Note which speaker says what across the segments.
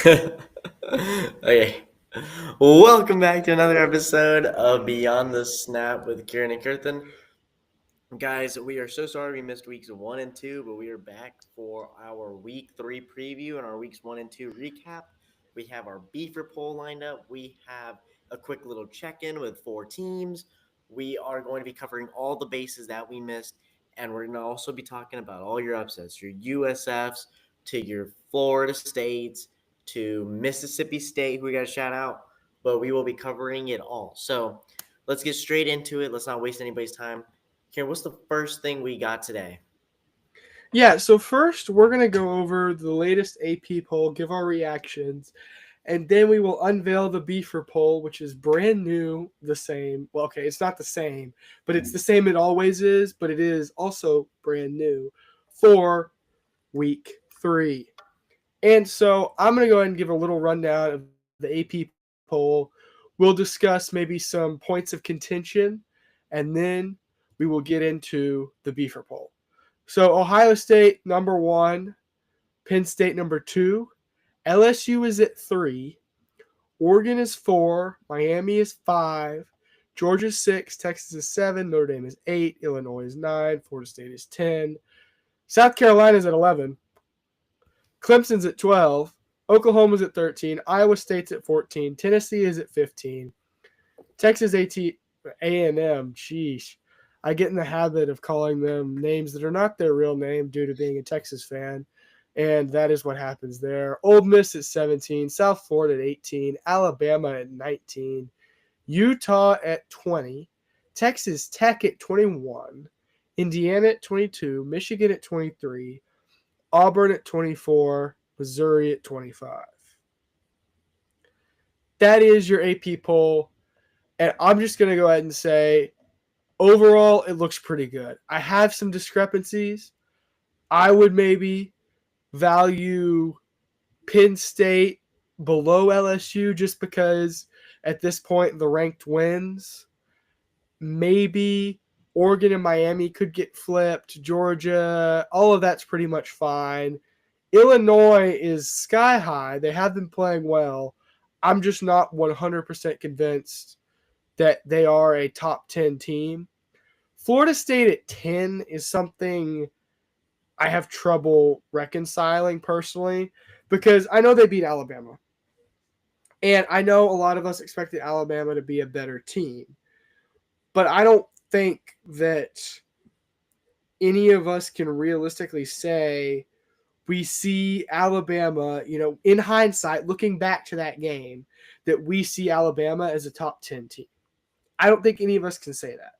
Speaker 1: Okay. Welcome back to another episode of Beyond the Snap with Kieran and Kirtan. Guys, we are so sorry we missed weeks 1 and 2, but we are back for our week 3 preview and our weeks 1 and 2 recap. We have our beefer poll lined up. We have a quick little check in with 4 teams. We are going to be covering all the bases that we missed, and we're going to also be talking about all your upsets, your USFs to your Florida States to Mississippi State, who we got to shout out, but we will be covering it all. So let's get straight into it. Let's not waste anybody's time. Kieran, what's the first thing we got today?
Speaker 2: Yeah, so first we're going to go over the latest AP poll, give our reactions, and then we will unveil the Beefer poll, which is brand new, the same. Well, okay, it's not the same, but it's the same it always is, but it is also brand new for week 3. And so I'm going to go ahead and give a little rundown of the AP poll. We'll discuss maybe some points of contention, and then we will get into the Beefer poll. So Ohio State number 1, Penn State number 2, LSU is at 3, Oregon is 4, Miami is 5, Georgia's 6, Texas is 7, Notre Dame is 8, Illinois is 9, Florida State is 10, South Carolina is at 11, Clemson's at 12, Oklahoma's at 13, Iowa State's at 14, Tennessee is at 15, Texas A&M, sheesh. I get in the habit of calling them names that are not their real name due to being a Texas fan, and that is what happens there. Ole Miss at 17, South Florida at 18, Alabama at 19, Utah at 20, Texas Tech at 21, Indiana at 22, Michigan at 23, Auburn at 24, Missouri at 25. That is your AP poll, and I'm just going to go ahead and say overall, it looks pretty good. I have some discrepancies. I would maybe value Penn State below LSU just because at this point the ranked wins. Maybe Oregon and Miami could get flipped. Georgia, all of that's pretty much fine. Illinois is sky high. They have been playing well. I'm just not 100% convinced that they are a top 10 team. Florida State at 10 is something I have trouble reconciling personally because I know they beat Alabama. And I know a lot of us expected Alabama to be a better team. But I don't think that any of us can realistically say we see Alabama, in hindsight, looking back to that game, that we see Alabama as a top 10 team. I don't think any of us can say that.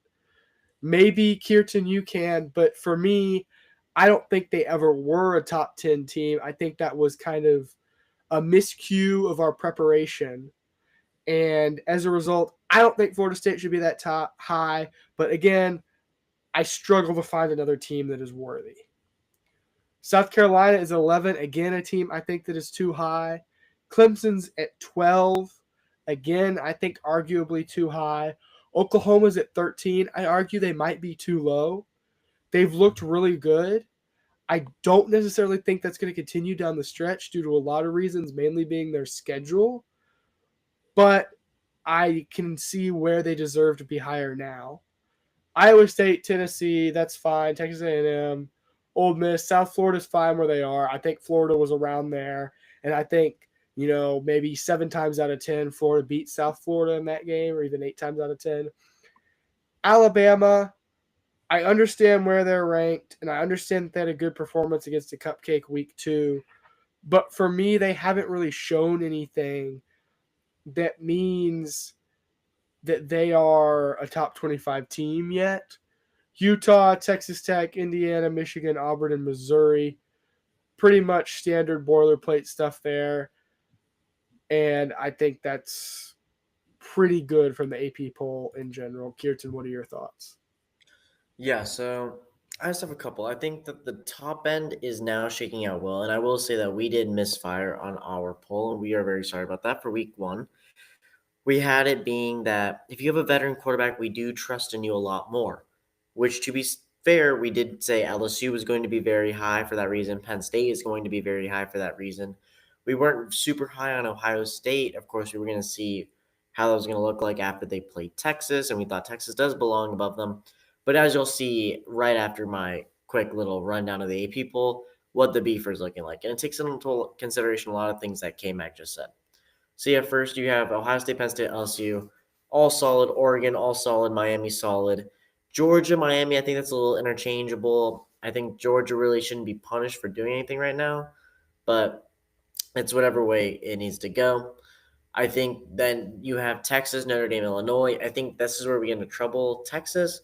Speaker 2: Maybe, Kirtan, you can, but for me, I don't think they ever were a top 10 team. I think that was kind of a miscue of our preparation. And as a result, I don't think Florida State should be that top high. But again, I struggle to find another team that is worthy. South Carolina is 11. Again, a team I think that is too high. Clemson's at 12. Again, I think arguably too high. Oklahoma's at 13. I argue they might be too low. They've looked really good. I don't necessarily think that's going to continue down the stretch due to a lot of reasons, mainly being their schedule. But I can see where they deserve to be higher now. Iowa State, Tennessee, that's fine. Texas A&M, Ole Miss, South Florida's fine where they are. I think Florida was around there, and I think maybe 7 times out of 10, Florida beat South Florida in that game, or even 8 times out of 10. Alabama, I understand where they're ranked, and I understand that they had a good performance against a cupcake week 2. But for me, they haven't really shown anything that means that they are a top 25 team yet. Utah, Texas Tech, Indiana, Michigan, Auburn, and Missouri. Pretty much standard boilerplate stuff there. And I think that's pretty good from the AP poll in general. Kirtan, what are your thoughts?
Speaker 1: Yeah, so I just have a couple. I think that the top end is now shaking out well, and I will say that we did misfire on our poll, and we are very sorry about that for week 1. We had it being that if you have a veteran quarterback, we do trust in you a lot more, which to be fair, we did say LSU was going to be very high for that reason. Penn State is going to be very high for that reason. We weren't super high on Ohio State. Of course, we were going to see how that was going to look like after they played Texas, and we thought Texas does belong above them. But as you'll see right after my quick little rundown of the AP poll, what the beefer is looking like. And it takes into consideration a lot of things that K-Mac just said. So yeah, first you have Ohio State, Penn State, LSU, all solid. Oregon, all solid. Miami, solid. Georgia, Miami, I think that's a little interchangeable. I think Georgia really shouldn't be punished for doing anything right now, but it's whatever way it needs to go. I think then you have Texas, Notre Dame, Illinois. I think this is where we get into trouble. Texas,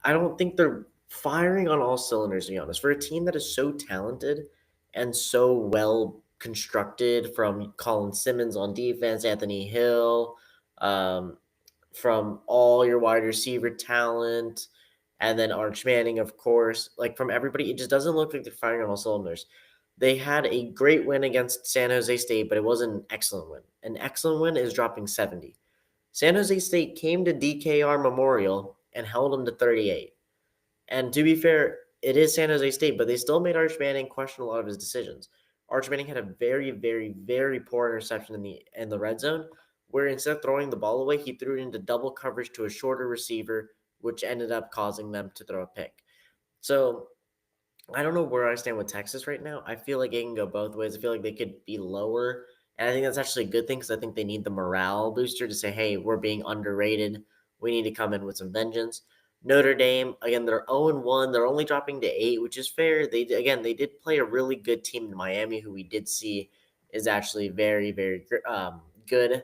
Speaker 1: I don't think they're firing on all cylinders, to be honest. For a team that is so talented and so well constructed, from Colin Simmons on defense, Anthony Hill, um, from all your wide receiver talent, and then Arch Manning, of course. Like, from everybody, it just doesn't look like they're firing on all cylinders. They had a great win against San Jose State, but it wasn't an excellent win. An excellent win is dropping 70. San Jose State came to DKR Memorial and held them to 38. And to be fair, it is San Jose State, but they still made Arch Manning question a lot of his decisions. Arch Manning had a very, very, very poor interception in the red zone, where instead of throwing the ball away, he threw it into double coverage to a shorter receiver, which ended up causing them to throw a pick. So I don't know where I stand with Texas right now. I feel like it can go both ways. I feel like they could be lower, and I think that's actually a good thing because I think they need the morale booster to say, "Hey, we're being underrated. We need to come in with some vengeance." Notre Dame, again, they're 0-1. They're only dropping to 8, which is fair. They did play a really good team in Miami, who we did see is actually very, very good,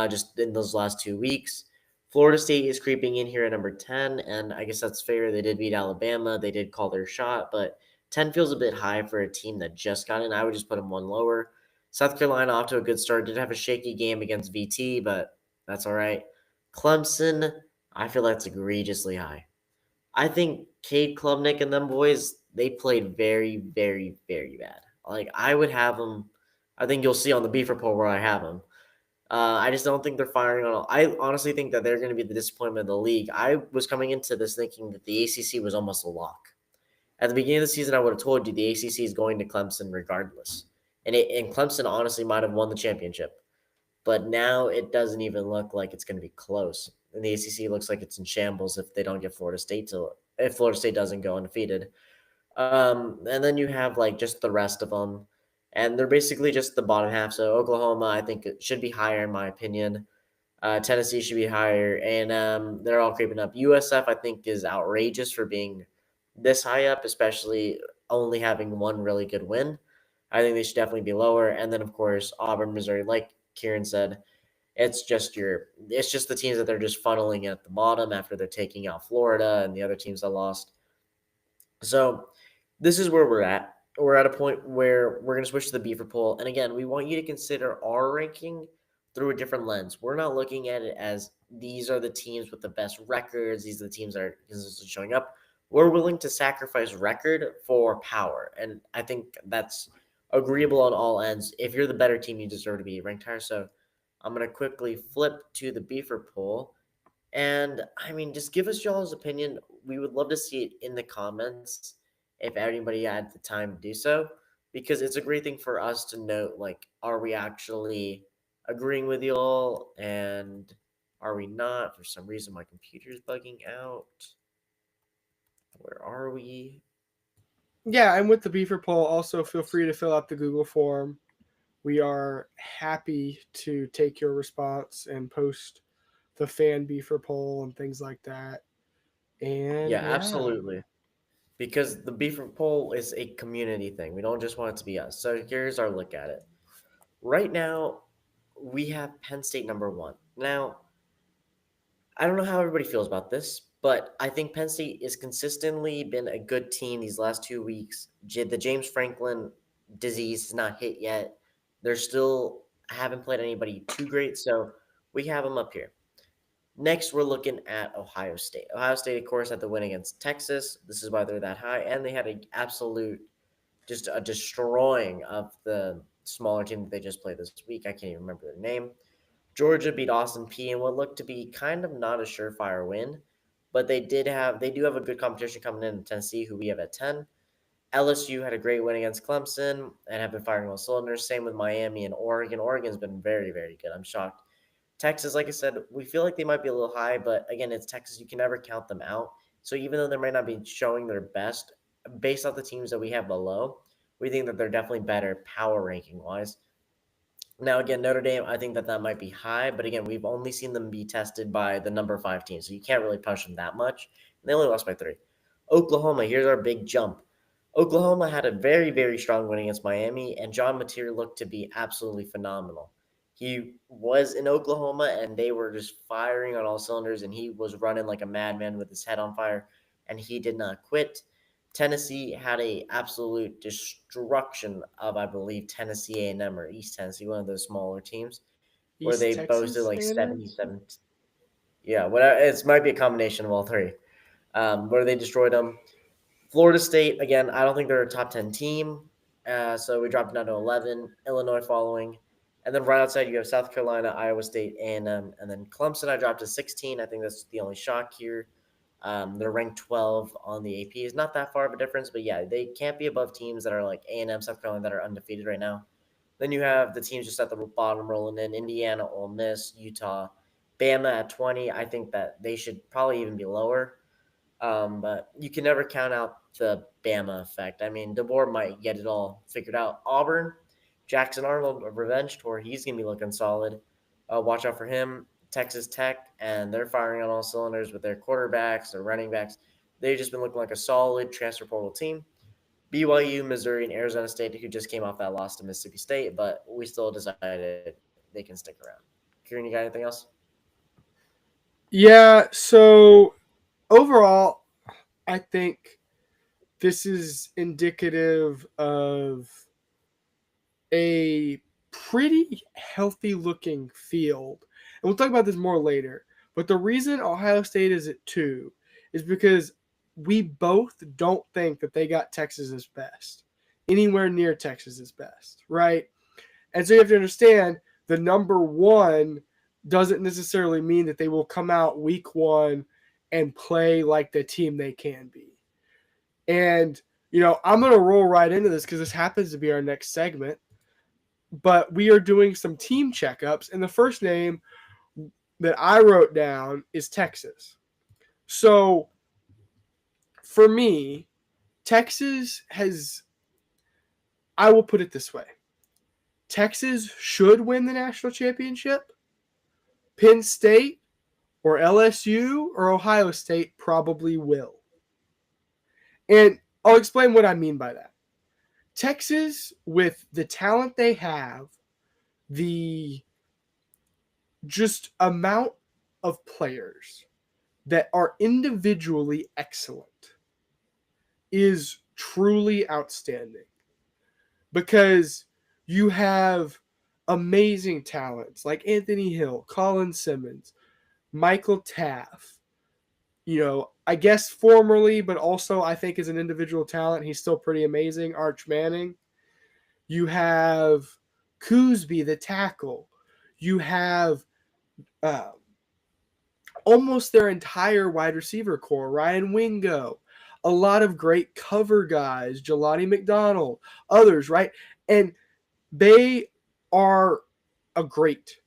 Speaker 1: just in those last 2 weeks. Florida State is creeping in here at number 10, and I guess that's fair. They did beat Alabama. They did call their shot, but 10 feels a bit high for a team that just got in. I would just put them one lower. South Carolina off to a good start. Did have a shaky game against VT, but that's all right. Clemson, I feel that's egregiously high. I think Cade Klubnik and them boys, they played very, very, very bad. Like, I would have them. I think you'll see on the beef report where I have them. I just don't think they're firing on all. I honestly think that they're going to be the disappointment of the league. I was coming into this thinking that the ACC was almost a lock. At the beginning of the season, I would have told you the ACC is going to Clemson regardless. And Clemson honestly might have won the championship. But now it doesn't even look like it's going to be close. And the ACC looks like it's in shambles if they don't get Florida State if Florida State doesn't go undefeated. And then you have like just the rest of them, and they're basically just the bottom half. So Oklahoma, I think it should be higher in my opinion. Tennessee should be higher, and they're all creeping up. USF, I think, is outrageous for being this high up, especially only having one really good win. I think they should definitely be lower. And then, of course, Auburn, Missouri, like Kieran said, it's just the teams that they're just funneling at the bottom after they're taking out Florida and the other teams that lost. So this is where we're at. We're at a point where we're going to switch to the beaver poll. And again, we want you to consider our ranking through a different lens. We're not looking at it as these are the teams with the best records, these are the teams that are consistently showing up. We're willing to sacrifice record for power. And I think that's agreeable on all ends. If you're the better team, you deserve to be ranked higher. So I'm going to quickly flip to the beaver poll. And I mean, just give us y'all's opinion. We would love to see it in the comments if anybody had the time to do so, because it's a great thing for us to note, like, are we actually agreeing with y'all and are we not? For some reason, my computer's bugging out. Where are we?
Speaker 2: Yeah, I'm with the Beaver poll. Also, feel free to fill out the Google form. We are happy to take your response and post the fan Beaver poll and things like that. And
Speaker 1: Yeah,
Speaker 2: yeah,
Speaker 1: absolutely. Because the beef poll is a community thing. We don't just want it to be us. So here's our look at it. Right now, we have Penn State number one. Now, I don't know how everybody feels about this, but I think Penn State has consistently been a good team these last 2 weeks. The James Franklin disease has not hit yet. They're still haven't played anybody too great, so we have them up here. Next, we're looking at Ohio State. Ohio State, of course, had the win against Texas. This is why they're that high, and they had an absolute, just a destroying of the smaller team that they just played this week. I can't even remember their name. Georgia beat Austin P in what looked to be kind of not a surefire win, but they do have a good competition coming in Tennessee, who we have at 10. LSU had a great win against Clemson and have been firing all cylinders. Same with Miami and Oregon. Oregon's been very, very good. I'm shocked. Texas, like I said, we feel like they might be a little high, but again, it's Texas. You can never count them out. So even though they might not be showing their best, based off the teams that we have below, we think that they're definitely better power ranking wise. Now, again, Notre Dame, I think that that might be high, but again, we've only seen them be tested by the number five team, so you can't really push them that much. And they only lost by 3. Oklahoma, here's our big jump. Oklahoma had a very, very strong win against Miami, and John Mateer looked to be absolutely phenomenal. He was in Oklahoma, and they were just firing on all cylinders, and he was running like a madman with his head on fire, and he did not quit. Tennessee had a absolute destruction of, I believe, Tennessee A&M or East Tennessee, one of those smaller teams, where
Speaker 2: East
Speaker 1: they boasted
Speaker 2: Texas
Speaker 1: like
Speaker 2: A&M.
Speaker 1: 77. Yeah, whatever. It might be a combination of all three. Where they destroyed them. Florida State, again, I don't think they're a top 10 team. So we dropped down to 11. Illinois following. And then right outside, you have South Carolina, Iowa State, and then Clemson, I dropped to 16. I think that's the only shock here. They're ranked 12 on the AP. It's not that far of a difference, but yeah, they can't be above teams that are like A&M, South Carolina, that are undefeated right now. Then you have the teams just at the bottom rolling in: Indiana, Ole Miss, Utah, Bama at 20. I think that they should probably even be lower. But you can never count out the Bama effect. I mean, DeBoer might get it all figured out. Auburn, Jackson Arnold, a revenge tour. He's going to be looking solid. Watch out for him. Texas Tech, and they're firing on all cylinders with their quarterbacks, their running backs. They've just been looking like a solid transfer portal team. BYU, Missouri, and Arizona State, who just came off that loss to Mississippi State, but we still decided they can stick around. Kieran, you got anything else?
Speaker 2: Yeah, so overall, I think this is indicative of a pretty healthy looking field. And we'll talk about this more later. But the reason Ohio State is at 2 is because we both don't think that they got Texas's best, anywhere near Texas's best, right? And so you have to understand the number 1 doesn't necessarily mean that they will come out week 1 and play like the team they can be. And, I'm going to roll right into this because this happens to be our next segment. But we are doing some team checkups, and the first name that I wrote down is Texas. So for me, Texas has, I will put it this way: Texas should win the national championship. Penn State or LSU or Ohio State probably will. And I'll explain what I mean by that. Texas, with the talent they have, the just amount of players that are individually excellent, is truly outstanding. Because you have amazing talents like Anthony Hill, Colin Simmons, Michael Taff. I guess formerly, but also I think as an individual talent, he's still pretty amazing. Arch Manning. You have Coosby, the tackle. You have almost their entire wide receiver core. Ryan Wingo. A lot of great cover guys. Jelani McDonald. Others, right? And they are a great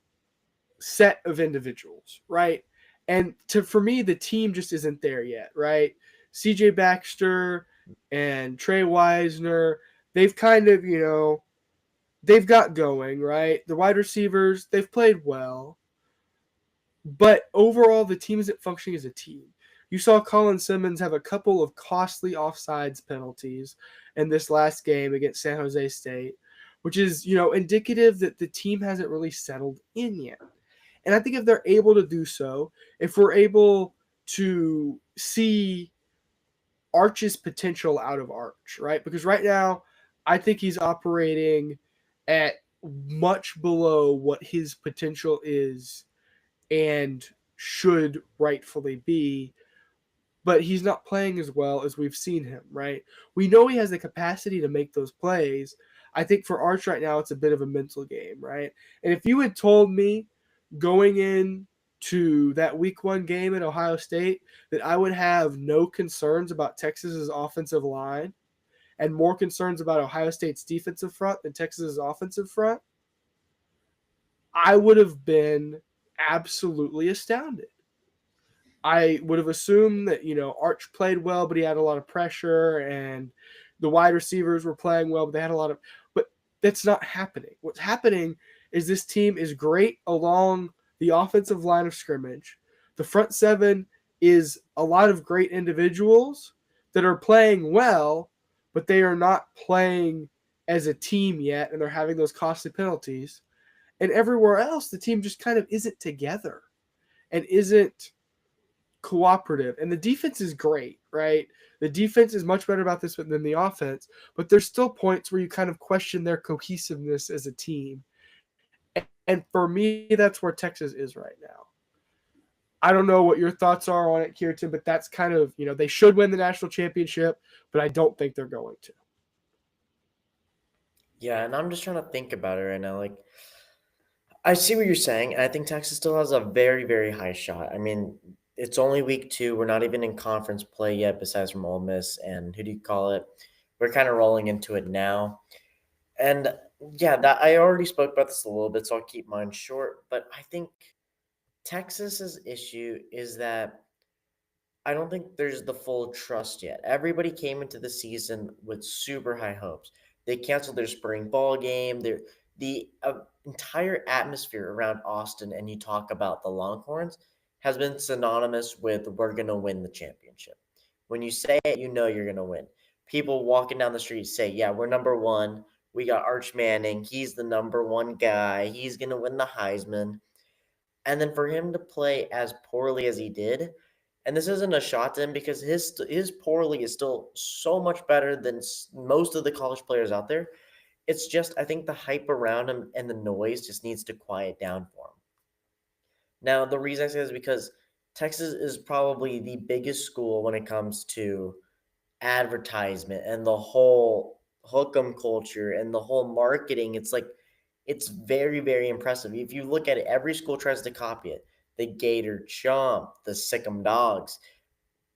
Speaker 2: set of individuals, right? And for me, the team just isn't there yet, right? CJ Baxter and Trey Wisner, they've kind of, they've got going, right? The wide receivers, they've played well. But overall, the team isn't functioning as a team. You saw Colin Simmons have a couple of costly offsides penalties in this last game against San Jose State, which is, indicative that the team hasn't really settled in yet. And I think if they're able to do so, if we're able to see Arch's potential out of Arch, right? Because right now, I think he's operating at much below what his potential is and should rightfully be. But he's not playing as well as we've seen him, right? We know he has the capacity to make those plays. I think for Arch right now, it's a bit of a mental game, right? And if you had told me going in to that week 1 game at Ohio State that I would have no concerns about Texas's offensive line and more concerns about Ohio State's defensive front than Texas's offensive front, I would have been absolutely astounded. I would have assumed that, Arch played well, but he had a lot of pressure, and the wide receivers were playing well, but they had a lot of. But that's not happening. What's happening is this team is great along the offensive line of scrimmage. The front seven is a lot of great individuals that are playing well, but they are not playing as a team yet, and they're having those costly penalties. And everywhere else, the team just kind of isn't together and isn't cooperative. And the defense is great, right? The defense is much better about this than the offense, but there's still points where you kind of question their cohesiveness as a team. And for me, that's where Texas is right now. I don't know what your thoughts are on it, Kirtan, but that's kind of, they should win the national championship, but I don't think they're going to.
Speaker 1: Yeah, and I'm just trying to think about it right now. Like, I see what you're saying, and I think Texas still has a very, very high shot. I mean, it's only week 2. We're not even in conference play yet, besides from Ole Miss and who do you call it? We're kind of rolling into it now. And yeah, that I already spoke about this a little bit, so I'll keep mine short. But I think Texas's issue is that I don't think there's the full trust yet. Everybody came into the season with super high hopes. They canceled their spring ball game. The entire atmosphere around Austin, and you talk about the Longhorns, has been synonymous with we're going to win the championship. When you say it, you know you're going to win. People walking down the street say, yeah, we're number one. We got Arch Manning. He's the number one guy. He's going to win the Heisman. And then for him to play as poorly as he did, and this isn't a shot to him because his poorly is still so much better than most of the college players out there. It's just I think the hype around him and the noise just needs to quiet down for him. Now the reason I say this is because Texas is probably the biggest school when it comes to advertisement and the whole hook 'em culture and the whole marketing. It's like it's very, very impressive. If you look at it, every school tries to copy it. The Gator Chomp, the Sick'em Dogs.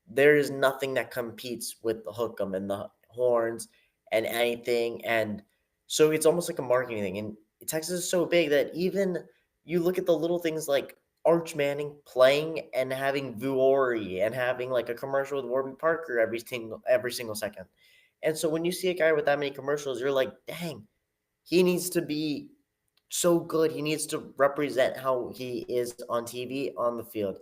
Speaker 1: There is nothing that competes with the hook 'em and the horns and anything. And so it's almost like a marketing thing. And Texas is so big that even you look at the little things like Arch Manning playing and having Vuori and having like a commercial with Warby Parker every single second. And so when you see a guy with that many commercials, you're like, dang, he needs to be so good. He needs to represent how he is on TV, on the field.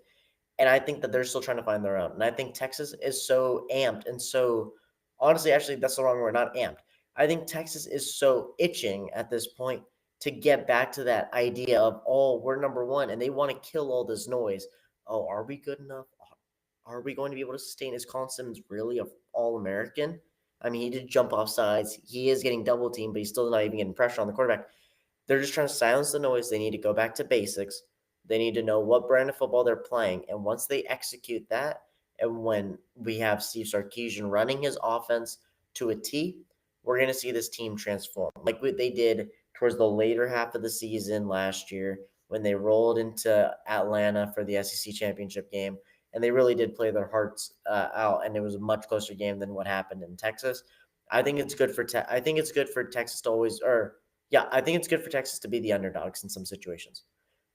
Speaker 1: And I think that they're still trying to find their own. And I think Texas is so amped and so honestly, actually, that's the wrong word, not amped. I think Texas is so itching at this point to get back to that idea of, oh, we're number one, and they want to kill all this noise. Oh, are we good enough? Are we going to be able to sustain? Is Colin Simmons really a All-American? I mean, he did jump off sides. He is getting double teamed, but he's still not even getting pressure on the quarterback. They're just trying to silence the noise. They need to go back to basics. They need to know what brand of football they're playing. And once they execute that, and when we have Steve Sarkisian running his offense to a T, we're going to see this team transform like what they did towards the later half of the season last year when they rolled into Atlanta for the SEC championship game. And they really did play their hearts out, and it was a much closer game than what happened in Texas. I think it's good for I think it's good for Texas to always, or yeah, I think it's good for Texas to be the underdogs in some situations.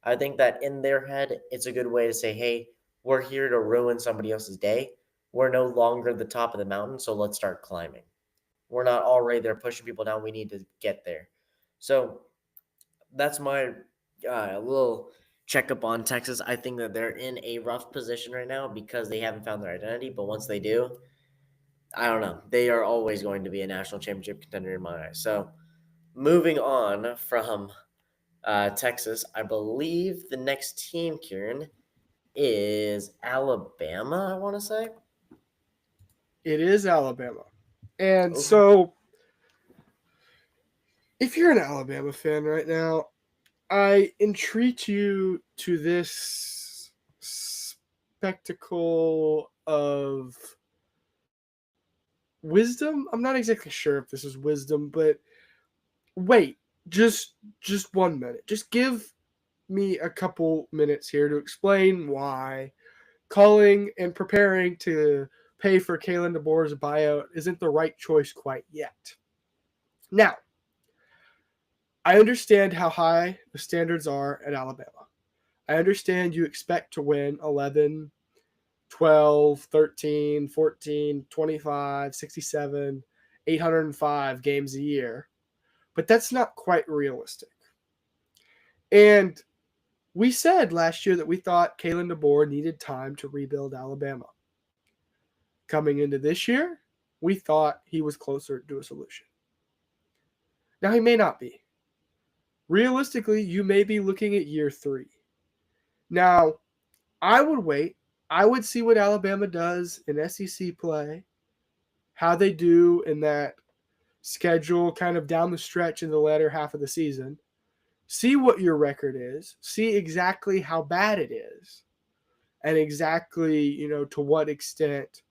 Speaker 1: I think that in their head, it's a good way to say, hey, we're here to ruin somebody else's day. We're no longer the top of the mountain, so let's start climbing. We're not already there pushing people down. We need to get there. So that's my little checkup on Texas. I think that they're in a rough position right now because they haven't found their identity. But once they do, I don't know. They are always going to be a national championship contender in my eyes. So moving on from Texas, I believe the next team, Kieran, is Alabama, I want to say.
Speaker 2: It is Alabama. And
Speaker 1: Okay.
Speaker 2: so, if you're an Alabama fan right now, I entreat you to this spectacle of wisdom. I'm not exactly sure if this is wisdom, but wait, just 1 minute. Just give me a couple minutes here to explain why calling and preparing to pay for Kalen DeBoer's buyout isn't the right choice quite yet. Now, I understand how high the standards are at Alabama. I understand you expect to win 11, 12, 13, 14, 25, 67, 805 games a year. But that's not quite realistic. And we said last year that we thought Kalen DeBoer needed time to rebuild Alabama. Coming into this year, we thought he was closer to a solution. Now, he may not be. Realistically, you may be looking at year 3. Now, I would wait. I would see what Alabama does in SEC play, how they do in that schedule kind of down the stretch in the latter half of the season. See what your record is. See exactly how bad it is. And exactly, to what extent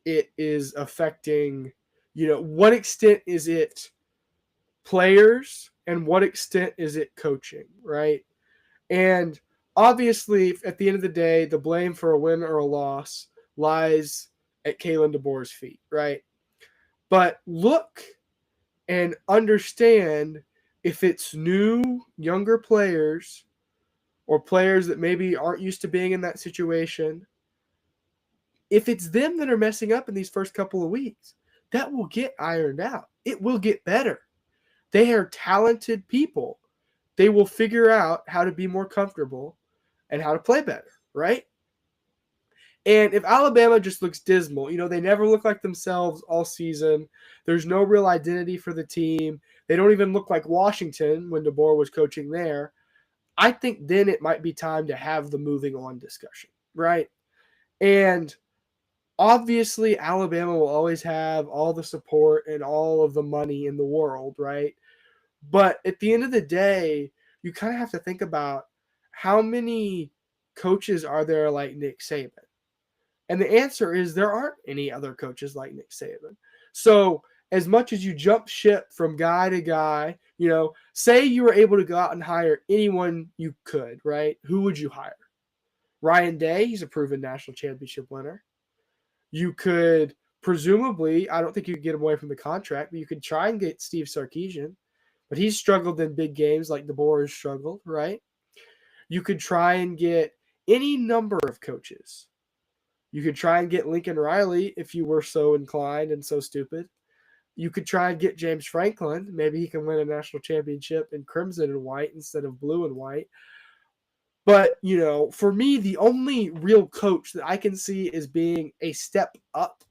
Speaker 2: it is affecting, what extent is it players and what extent is it coaching, right? And obviously, at the end of the day, the blame for a win or a loss lies at Kalen DeBoer's feet, right? But look and understand if it's new, younger players or players that maybe aren't used to being in that situation, if it's them that are messing up in these first couple of weeks, that will get ironed out. It will get better. They are talented people. They will figure out how to be more comfortable and how to play better, right? And if Alabama just looks dismal, they never look like themselves all season. There's no real identity for the team. They don't even look like Washington when DeBoer was coaching there. I think then it might be time to have the moving on discussion, right? And obviously, Alabama will always have all the support and all of the money in the world, right? But at the end of the day, you kind of have to think about how many coaches are there like Nick Saban? And the answer is there aren't any other coaches like Nick Saban. So as much as you jump ship from guy to guy, say you were able to go out and hire anyone you could, right? Who would you hire? Ryan Day, he's a proven national championship winner. You could presumably, I don't think you could get him away from the contract, but you could try and get Steve Sarkisian. But he's struggled in big games like DeBoer has struggled, right? You could try and get any number of coaches. You could try and get Lincoln Riley if you were so inclined and so stupid. You could try and get James Franklin. Maybe he can win a national championship in crimson and white instead of blue and white. But, for me, the only real coach that I can see as being a step up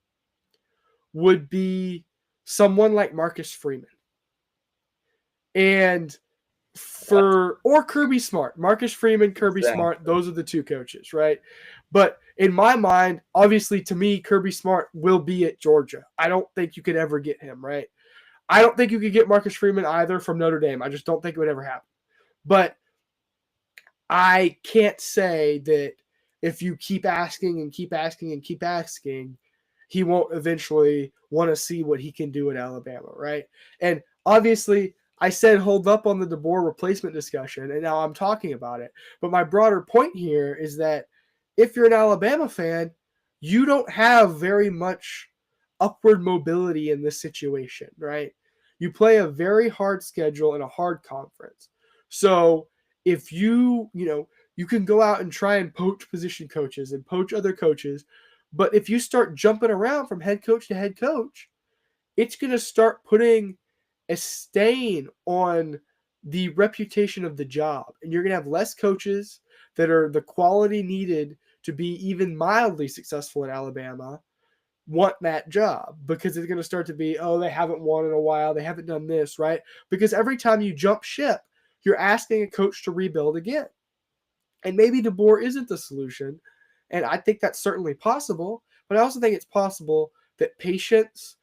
Speaker 2: would be someone like Marcus Freeman. And or Kirby Smart. Marcus Freeman, Kirby Smart, those are the two coaches, right? But in my mind, obviously to me, Kirby Smart will be at Georgia. I don't think you could ever get him, right? I don't think you could get Marcus Freeman either from Notre Dame. I just don't think it would ever happen. But I can't say that if you keep asking and keep asking and keep asking, he won't eventually want to see what he can do at Alabama, right? And obviously, I said hold up on the DeBoer replacement discussion, and now I'm talking about it. But my broader point here is that if you're an Alabama fan, you don't have very much upward mobility in this situation, right? You play a very hard schedule in a hard conference. So if you can go out and try and poach position coaches and poach other coaches, but if you start jumping around from head coach to head coach, it's going to start putting a stain on the reputation of the job. And you're going to have less coaches that are the quality needed to be even mildly successful in Alabama want that job, because it's going to start to be, oh, they haven't won in a while. They haven't done this, right? Because every time you jump ship, you're asking a coach to rebuild again. And maybe DeBoer isn't the solution. And I think that's certainly possible. But I also think it's possible that patience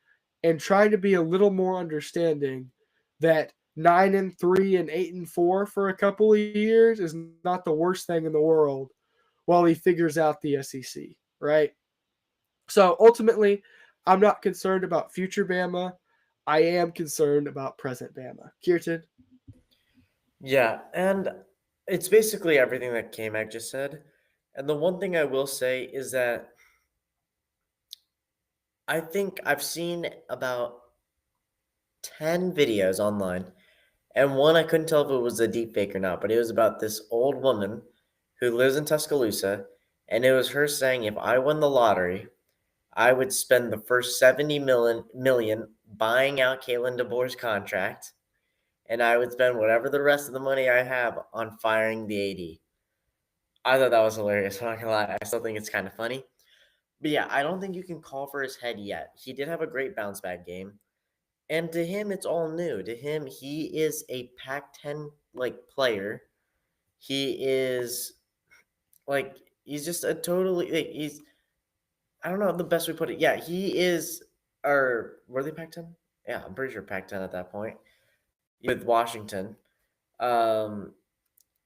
Speaker 2: and trying to be a little more understanding that 9-3 and 8-4 for a couple of years is not the worst thing in the world while he figures out the SEC, right? So ultimately, I'm not concerned about future Bama. I am concerned about present Bama. Kirtan?
Speaker 1: Yeah, and it's basically everything that K-Mac just said. And the one thing I will say is that I think I've seen about 10 videos online, and one I couldn't tell if it was a deep fake or not, but it was about this old woman who lives in Tuscaloosa, and it was her saying, if I won the lottery, I would spend the first 70 million buying out Kalen DeBoer's contract, and I would spend whatever the rest of the money I have on firing the AD. I thought that was hilarious. I'm not gonna lie, I still think it's kind of funny. But yeah, I don't think you can call for his head yet. He did have a great bounce back game. And to him, it's all new. To him, he is a Pac-10 like player. He is like he's just a totally like he's I don't know the best way to put it. Yeah, he is or were they Pac-10? Yeah, I'm pretty sure Pac-10 at that point with Washington. Um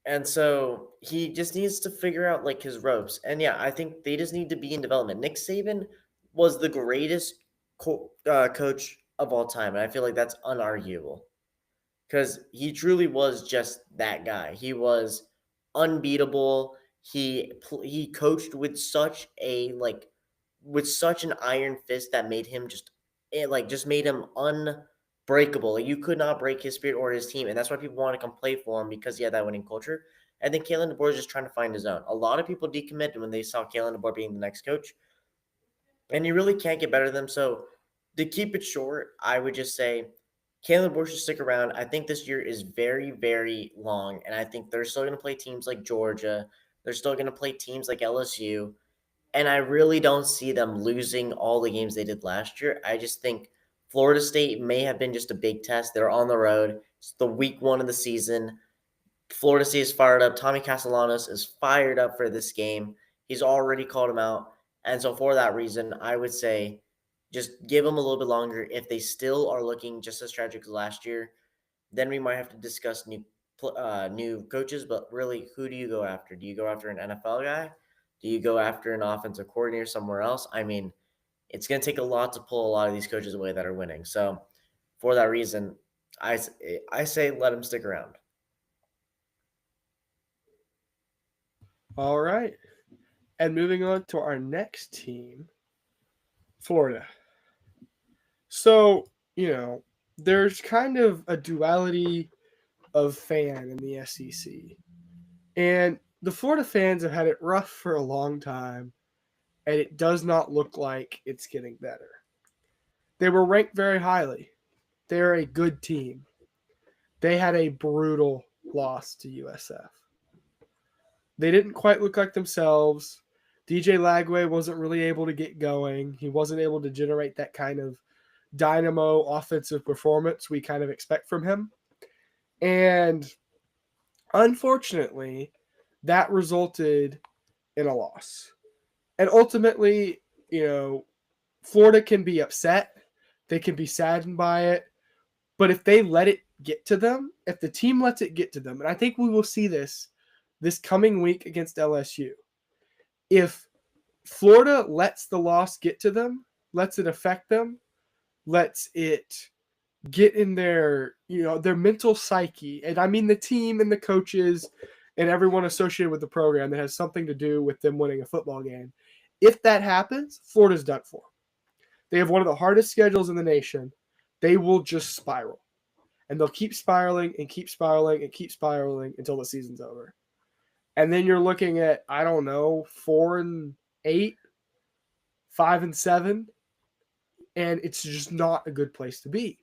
Speaker 1: and so he just needs to figure out like his ropes. And yeah, I think they just need to be in development. Nick Saban was the greatest coach of all time, and I feel like that's unarguable because he truly was just that guy. He was unbeatable. He coached with such a with such an iron fist that made him just made him unbreakable. Like, you could not break his spirit or his team, and that's why people want to come play for him because he had that winning culture. I think Kalen DeBoer is just trying to find his own. A lot of people decommitted when they saw Kalen DeBoer being the next coach, and you really can't get better than them. So to keep it short, I would just say Kalen DeBoer should stick around. I think this year is very, very long, and I think they're still going to play teams like Georgia. They're still going to play teams like LSU, and I really don't see them losing all the games they did last year. I just think Florida State may have been just a big test. They're on the road. It's the week one of the season. Florida State is fired up. Tommy Castellanos is fired up for this game. He's already called him out. And so for that reason, I would say just give them a little bit longer. If they still are looking just as tragic as last year, then we might have to discuss new coaches. But really, who do you go after? Do you go after an NFL guy? Do you go after an offensive coordinator somewhere else? I mean, it's going to take a lot to pull a lot of these coaches away that are winning. So for that reason, I, I say let him stick around.
Speaker 2: All right. And moving on to our next team, Florida. So, there's kind of a duality of fan in the SEC. And the Florida fans have had it rough for a long time, and it does not look like it's getting better. They were ranked very highly. They're a good team. They had a brutal loss to USF. They didn't quite look like themselves. DJ Lagway wasn't really able to get going. He wasn't able to generate that kind of dynamo offensive performance we kind of expect from him. And unfortunately, that resulted in a loss. And ultimately, Florida can be upset. They can be saddened by it. But if they let it get to them, if the team lets it get to them, and I think we will see this coming week against LSU, if Florida lets the loss get to them, lets it affect them, lets it get in their mental psyche, and I mean the team and the coaches and everyone associated with the program that has something to do with them winning a football game. If that happens, Florida's done for. They have one of the hardest schedules in the nation. They will just spiral. And they'll keep spiraling and keep spiraling and keep spiraling until the season's over. And then you're looking at, I don't know, 4-8, 5-7, and it's just not a good place to be.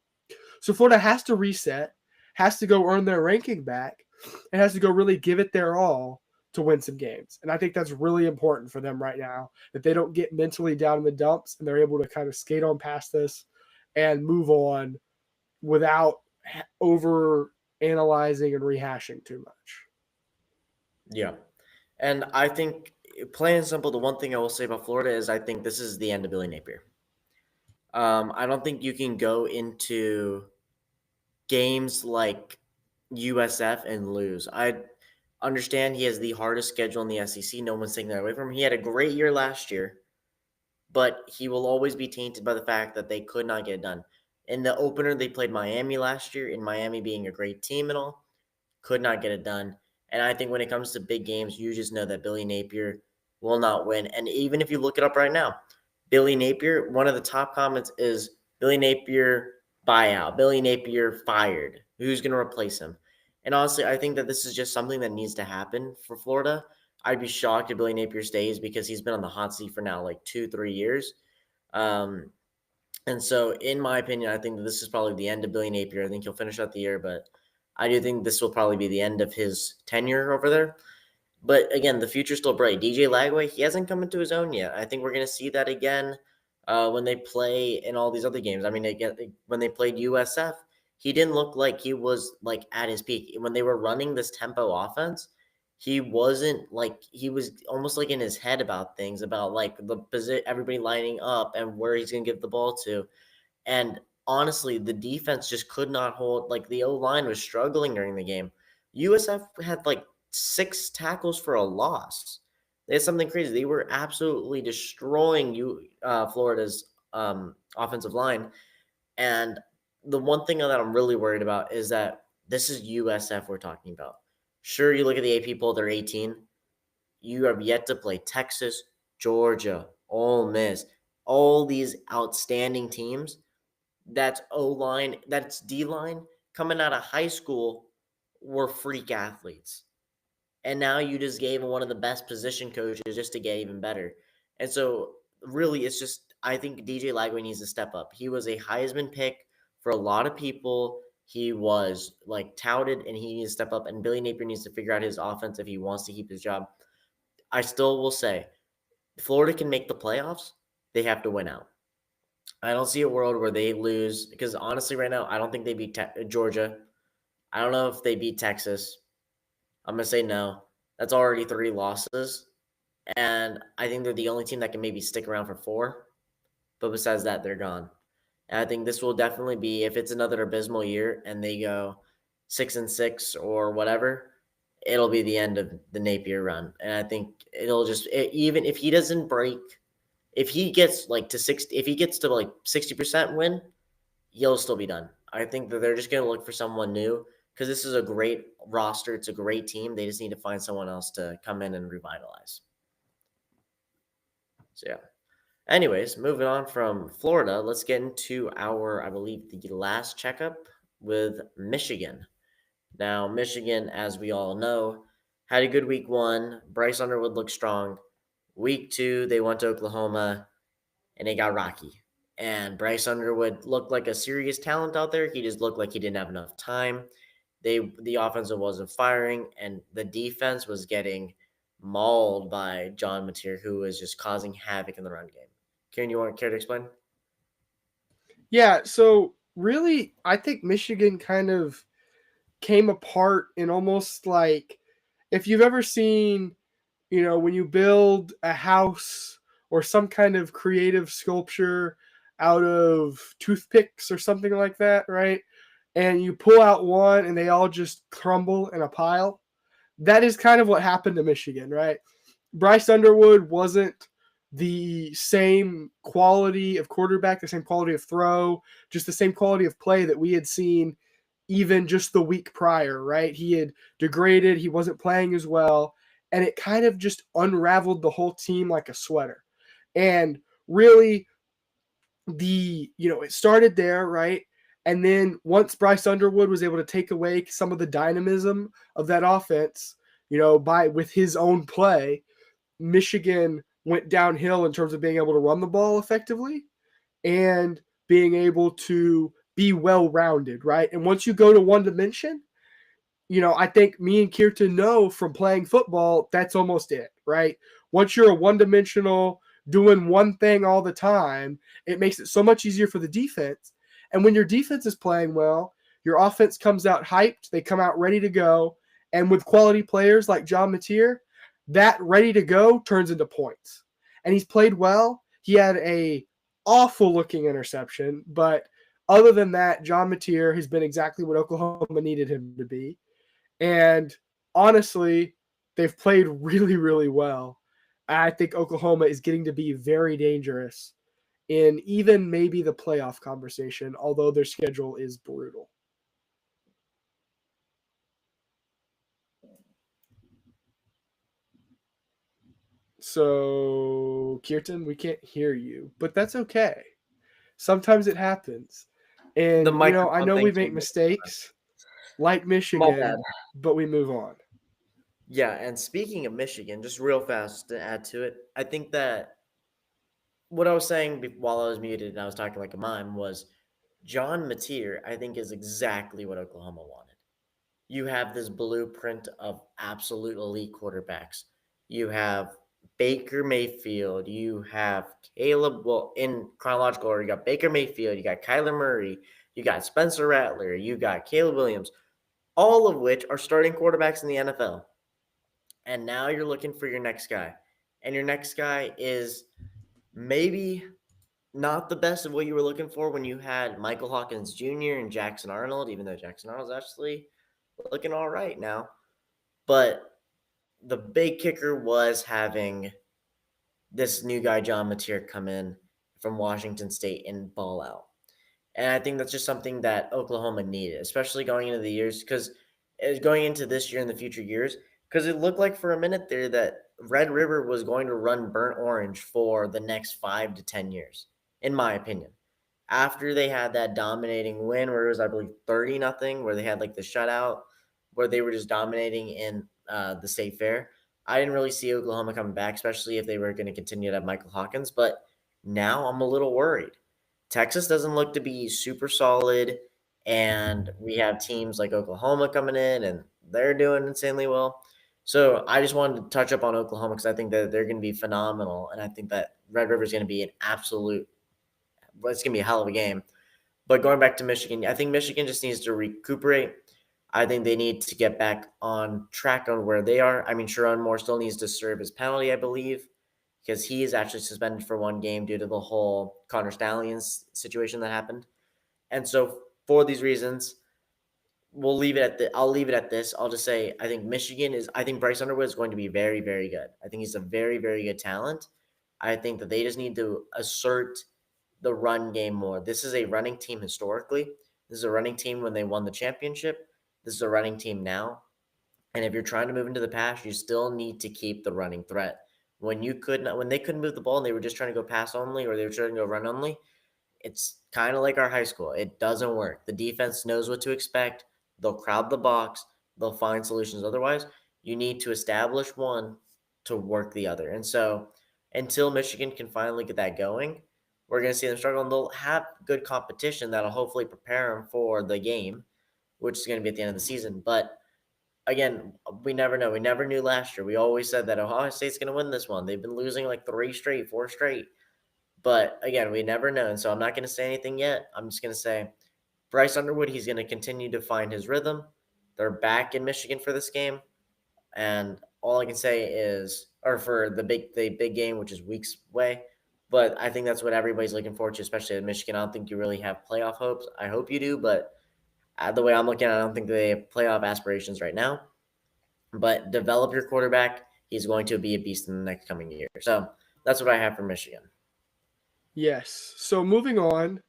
Speaker 2: So Florida has to reset, has to go earn their ranking back, and has to go really give it their all to win some games. And I think that's really important for them right now, that they don't get mentally down in the dumps and they're able to kind of skate on past this and move on without over analyzing and rehashing too much.
Speaker 1: Yeah. And I think, plain and simple, the one thing I will say about Florida is I think this is the end of Billy Napier. I don't think you can go into games like USF and lose. I understand he has the hardest schedule in the SEC. No one's taking that away from him. He had a great year last year, but he will always be tainted by the fact that they could not get it done. In the opener, they played Miami last year, in Miami being a great team and all, could not get it done. And I think when it comes to big games, you just know that Billy Napier will not win. And even if you look it up right now, Billy Napier, one of the top comments is Billy Napier buyout, Billy Napier fired. Who's going to replace him? And honestly, I think that this is just something that needs to happen for Florida. I'd be shocked if Billy Napier stays because he's been on the hot seat for now like 2-3 years. Um, and so, in my opinion, I think that this is probably the end of Billy Napier. I think he'll finish out the year, but I do think this will probably be the end of his tenure over there. But again, the future's still bright. DJ Lagway, he hasn't come into his own yet. I think we're going to see that again when they play in all these other games. I mean, again, when they played USF, he didn't look like he was like at his peak. When they were running this tempo offense, he wasn't like he was almost like in his head about things, about like the position, everybody lining up and where he's going to give the ball to. And honestly, the defense just could not hold. Like the O line was struggling during the game. USF had like 6 tackles for a loss. They had something crazy. They were absolutely destroying Florida's offensive line. And the one thing that I'm really worried about is that this is USF we're talking about. Sure, you look at the AP poll, they're 18. You have yet to play Texas, Georgia, Ole Miss, all these outstanding teams. That's O line, that's D line coming out of high school were freak athletes. And now you just gave one of the best position coaches just to get even better. And so, really, it's just, I think DJ Lagway needs to step up. He was a Heisman pick for a lot of people. He was like touted and he needs to step up. And Billy Napier needs to figure out his offense if he wants to keep his job. I still will say, Florida can make the playoffs. They have to win out. I don't see a world where they lose because honestly, right now, I don't think they beat Georgia. I don't know if they beat Texas. I'm gonna say no. That's already 3 losses, and I think they're the only team that can maybe stick around for 4. But besides that, they're gone. And I think this will definitely be if it's another abysmal year and they go 6-6 or whatever, it'll be the end of the Napier run. And I think it'll just even if he doesn't break, if he gets like to 60, if he gets to like 60% win, he'll still be done. I think that they're just going to look for someone new because this is a great roster. It's a great team. They just need to find someone else to come in and revitalize. So, yeah. Anyways, moving on from Florida, let's get into our, I believe, the last checkup with Michigan. Now, Michigan, as we all know, had a good week 1. Bryce Underwood looked strong. Week 2, they went to Oklahoma and it got rocky. And Bryce Underwood looked like a serious talent out there. He just looked like he didn't have enough time. The offensive wasn't firing, and the defense was getting mauled by John Mateer, who was just causing havoc in the run game. Kieran, you want care to explain?
Speaker 2: Yeah, so really, I think Michigan kind of came apart in almost like if you've ever seen, when you build a house or some kind of creative sculpture out of toothpicks or something like that, right? And you pull out one and they all just crumble in a pile. That is kind of what happened to Michigan, right? Bryce Underwood wasn't the same quality of quarterback, the same quality of throw, just the same quality of play that we had seen even just the week prior, right? He had degraded, he wasn't playing as well, and it kind of just unraveled the whole team like a sweater. And really, it started there, right? And then once Bryce Underwood was able to take away some of the dynamism of that offense, by with his own play, Michigan went downhill in terms of being able to run the ball effectively and being able to be well-rounded, right? And once you go to one dimension, I think me and Kirtan know from playing football, that's almost it, right? Once you're a one-dimensional, doing one thing all the time, it makes it so much easier for the defense. And when your defense is playing well, your offense comes out hyped, they come out ready to go. And with quality players like John Mateer, that ready to go turns into points. And he's played well. He had a awful looking interception, but other than that, John Mateer has been exactly what Oklahoma needed him to be. And honestly, they've played really, really well. I think Oklahoma is getting to be very dangerous in even maybe the playoff conversation, although their schedule is brutal. So, Kirtan, we can't hear you, but that's okay. Sometimes it happens.
Speaker 1: The
Speaker 2: And, I
Speaker 1: microphone
Speaker 2: know we
Speaker 1: thing
Speaker 2: make
Speaker 1: came in.
Speaker 2: mistakes like
Speaker 1: My bad.
Speaker 2: Michigan, but we move on.
Speaker 1: Yeah, and speaking of Michigan, just real fast to add to it, I think that what I was saying while I was muted and I was talking like a mime was John Mateer, I think, is exactly what Oklahoma wanted. You have this blueprint of absolute elite quarterbacks. You have Baker Mayfield. You have Caleb. Well, in chronological order, you got Baker Mayfield. You got Kyler Murray. You got Spencer Rattler. You got Caleb Williams. All of which are starting quarterbacks in the NFL. And now you're looking for your next guy. And your next guy is maybe not the best of what you were looking for when you had Michael Hawkins Jr. and Jackson Arnold, even though Jackson Arnold's actually looking all right now. But the big kicker was having this new guy, John Mateer, come in from Washington State and ball out. And I think that's just something that Oklahoma needed, especially going into the years, because going into this year and the future years, because it looked like for a minute there that Red River was going to run burnt orange for the next 5 to 10 years, in my opinion. After they had that dominating win where it was, I believe, 30-0, where they had like the shutout, where they were just dominating in the state fair. I didn't really see Oklahoma coming back, especially if they were going to continue to have Michael Hawkins. But now I'm a little worried. Texas doesn't look to be super solid, and we have teams like Oklahoma coming in, and they're doing insanely well. So I just wanted to touch up on Oklahoma because I think that they're going to be phenomenal, and I think that Red River is going to be an absolute. Well, it's going to be a hell of a game. But going back to Michigan, I think Michigan just needs to recuperate. I think they need to get back on track on where they are. I mean, Sharon Moore still needs to serve his penalty, I believe, because he is actually suspended for one game due to the whole Connor Stallions situation that happened. And so for these reasons, I'll leave it at this. I'll just say I think Bryce Underwood is going to be very, very good. I think he's a very, very good talent. I think that they just need to assert the run game more. This is a running team historically. This is a running team when they won the championship. This is a running team now. And if you're trying to move into the pass, you still need to keep the running threat. When they couldn't move the ball and they were just trying to go pass only or they were trying to go run only, it's kind of like our high school. It doesn't work. The defense knows what to expect. They'll crowd the box. They'll find solutions. Otherwise, you need to establish one to work the other. And so until Michigan can finally get that going, we're going to see them struggle, and they'll have good competition that'll hopefully prepare them for the game, which is going to be at the end of the season. But again, we never know. We never knew last year. We always said that Ohio State's going to win this one. They've been losing like 4 straight. But again, we never know. And so I'm not going to say anything yet. I'm just going to say Bryce Underwood, he's going to continue to find his rhythm. They're back in Michigan for this game. And all I can say is, or for the big game, which is weeks away. But I think that's what everybody's looking forward to, especially at Michigan. I don't think you really have playoff hopes. I hope you do, but the way I'm looking at it, I don't think they have playoff aspirations right now. But develop your quarterback. He's going to be a beast in the next coming year. So that's what I have for Michigan.
Speaker 2: Yes. So moving on,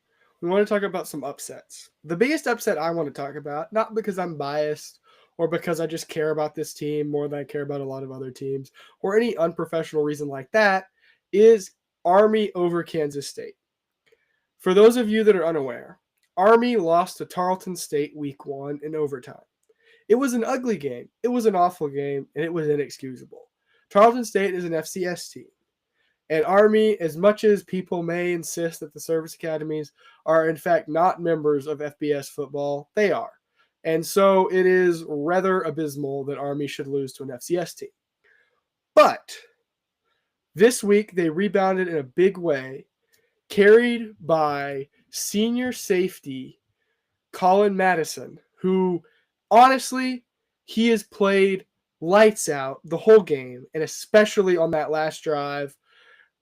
Speaker 2: we want to talk about some upsets. The biggest upset I want to talk about, not because I'm biased or because I just care about this team more than I care about a lot of other teams or any unprofessional reason like that, is Army over Kansas State. For those of you that are unaware, Army lost to Tarleton State week 1 in overtime. It was an ugly game. It was an awful game, and it was inexcusable. Tarleton State is an FCS team. And Army, as much as people may insist that the service academies are in fact not members of FBS football, they are. And so it is rather abysmal that Army should lose to an FCS team. But this week they rebounded in a big way, carried by senior safety Colin Madison, who honestly, he has played lights out the whole game, and especially on that last drive.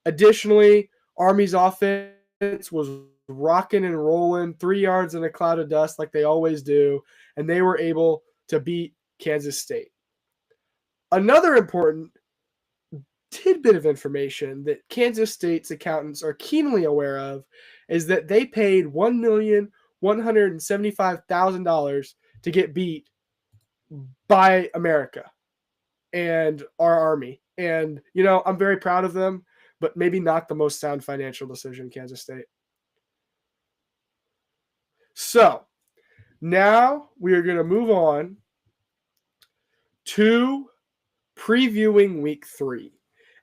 Speaker 2: Additionally, Army's offense was rocking and rolling 3 yards in a cloud of dust like they always do, and they were able to beat Kansas State. Another important tidbit of information that Kansas State's accountants are keenly aware of is that they paid $1,175,000 to get beat by America and our Army. And, I'm very proud of them, but maybe not the most sound financial decision, Kansas State. So now we are going to move on to previewing week 3.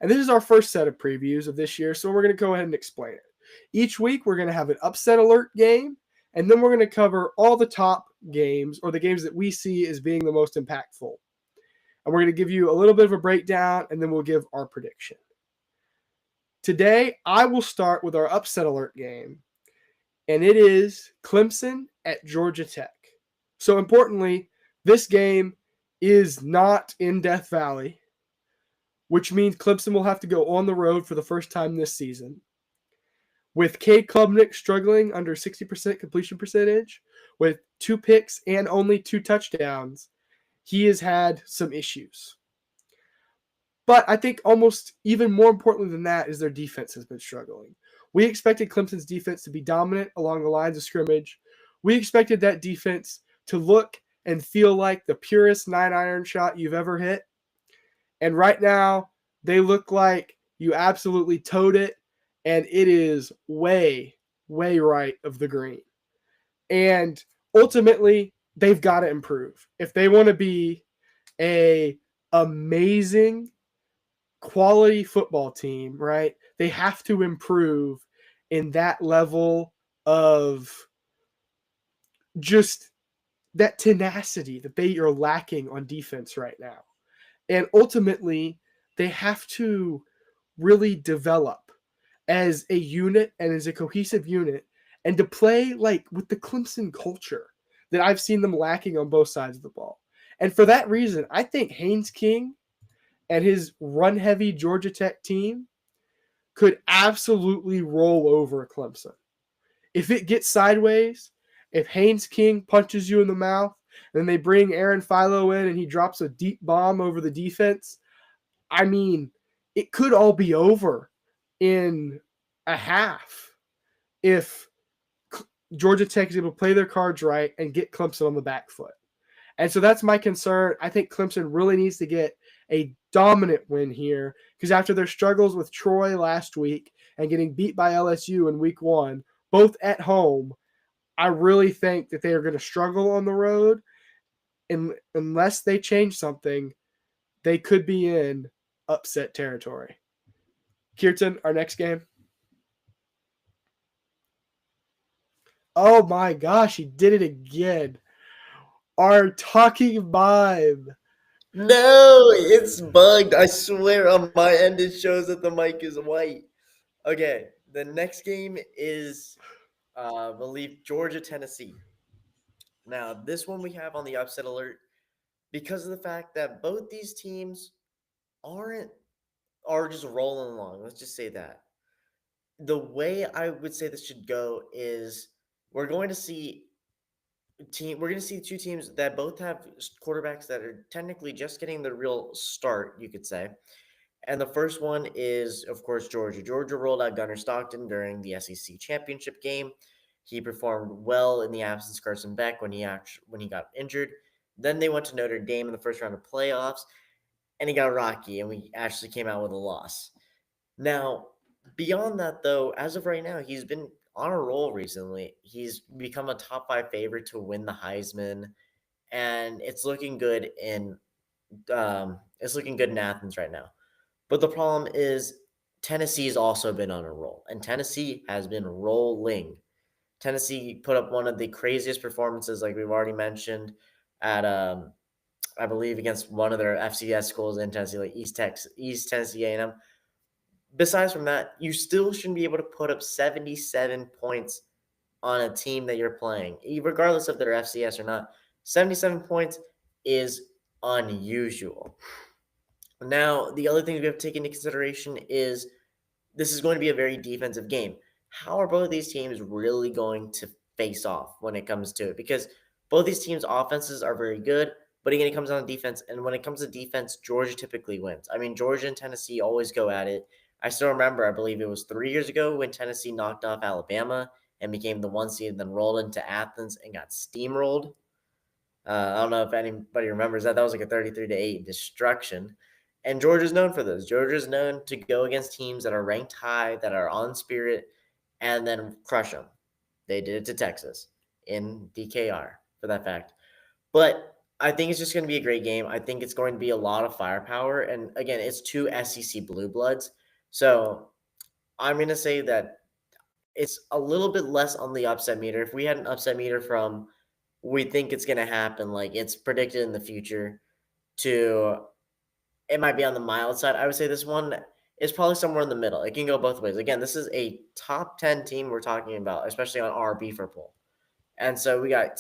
Speaker 2: And this is our first set of previews of this year, so we're going to go ahead and explain it. Each week, we're going to have an upset alert game, and then we're going to cover all the top games or the games that we see as being the most impactful. And we're going to give you a little bit of a breakdown, and then we'll give our prediction. Today, I will start with our upset alert game, and it is Clemson at Georgia Tech. So importantly, this game is not in Death Valley, which means Clemson will have to go on the road for the first time this season. With Cade Klubnik struggling under 60% completion percentage, with 2 picks and only 2 touchdowns, he has had some issues. But I think almost even more importantly than that is their defense has been struggling. We expected Clemson's defense to be dominant along the lines of scrimmage. We expected that defense to look and feel like the purest 9-iron shot you've ever hit. And right now, they look like you absolutely towed it, and it is way, way right of the green. And ultimately, they've got to improve. If they want to be a amazing quality football team, right, they have to improve in that level of just that tenacity that they are lacking on defense right now. And ultimately, they have to really develop as a unit and as a cohesive unit and to play like with the Clemson culture that I've seen them lacking on both sides of the ball. And for that reason, I think Haynes King and his run-heavy Georgia Tech team could absolutely roll over Clemson. If it gets sideways, if Haynes King punches you in the mouth, and then they bring Aaron Philo in and he drops a deep bomb over the defense, I mean, it could all be over in a half if Georgia Tech is able to play their cards right and get Clemson on the back foot. And so that's my concern. I think Clemson really needs to get a dominant win here because after their struggles with Troy last week and getting beat by LSU in week 1, both at home, I really think that they are going to struggle on the road. And unless they change something, they could be in upset territory. Kirtan, our next game. Oh my gosh, he did it again. Our talking vibe.
Speaker 1: No, it's bugged. I swear on my end it shows that the mic is white. Okay, the next game is, I believe, Georgia, Tennessee. Now, this one we have on the upset alert because of the fact that both these teams are just rolling along. Let's just say that. The way I would say this should go is we're going to see we're going to see 2 teams that both have quarterbacks that are technically just getting the real start, you could say. And the first one is, of course, Georgia. Georgia rolled out Gunnar Stockton during the SEC championship game. He performed well in the absence of Carson Beck when he got injured. Then they went to Notre Dame in the first round of playoffs, and he got rocky, and we actually came out with a loss. Now, beyond that, though, as of right now, he's been on a roll recently. He's become a top 5 favorite to win the Heisman, and it's looking good in Athens right now. But the problem is Tennessee's also been on a roll, and Tennessee has been rolling. Tennessee put up one of the craziest performances, like we've already mentioned, at I believe against one of their FCS schools in Tennessee, like East Tennessee A&M. Besides from that, you still shouldn't be able to put up 77 points on a team that you're playing, regardless if they're FCS or not. 77 points is unusual. Now, the other thing we have to take into consideration is this is going to be a very defensive game. How are both of these teams really going to face off when it comes to it? Because both these teams' offenses are very good, but again, it comes down to defense. And when it comes to defense, Georgia typically wins. I mean, Georgia and Tennessee always go at it. I still remember, I believe it was 3 years ago when Tennessee knocked off Alabama and became the 1 seed, and then rolled into Athens and got steamrolled. I don't know if anybody remembers that. That was like a 33-8 destruction. And Georgia's known for those. Georgia's known to go against teams that are ranked high, that are on spirit, and then crush them. They did it to Texas in DKR for that fact. But I think it's just going to be a great game. I think it's going to be a lot of firepower. And again, it's two SEC Blue Bloods. So I'm going to say that it's a little bit less on the upset meter. If we had an upset meter from we think it's going to happen, like it's predicted in the future, to it might be on the mild side, I would say this one is probably somewhere in the middle. It can go both ways. Again, this is a top 10 team we're talking about, especially on our beefer poll. And so you got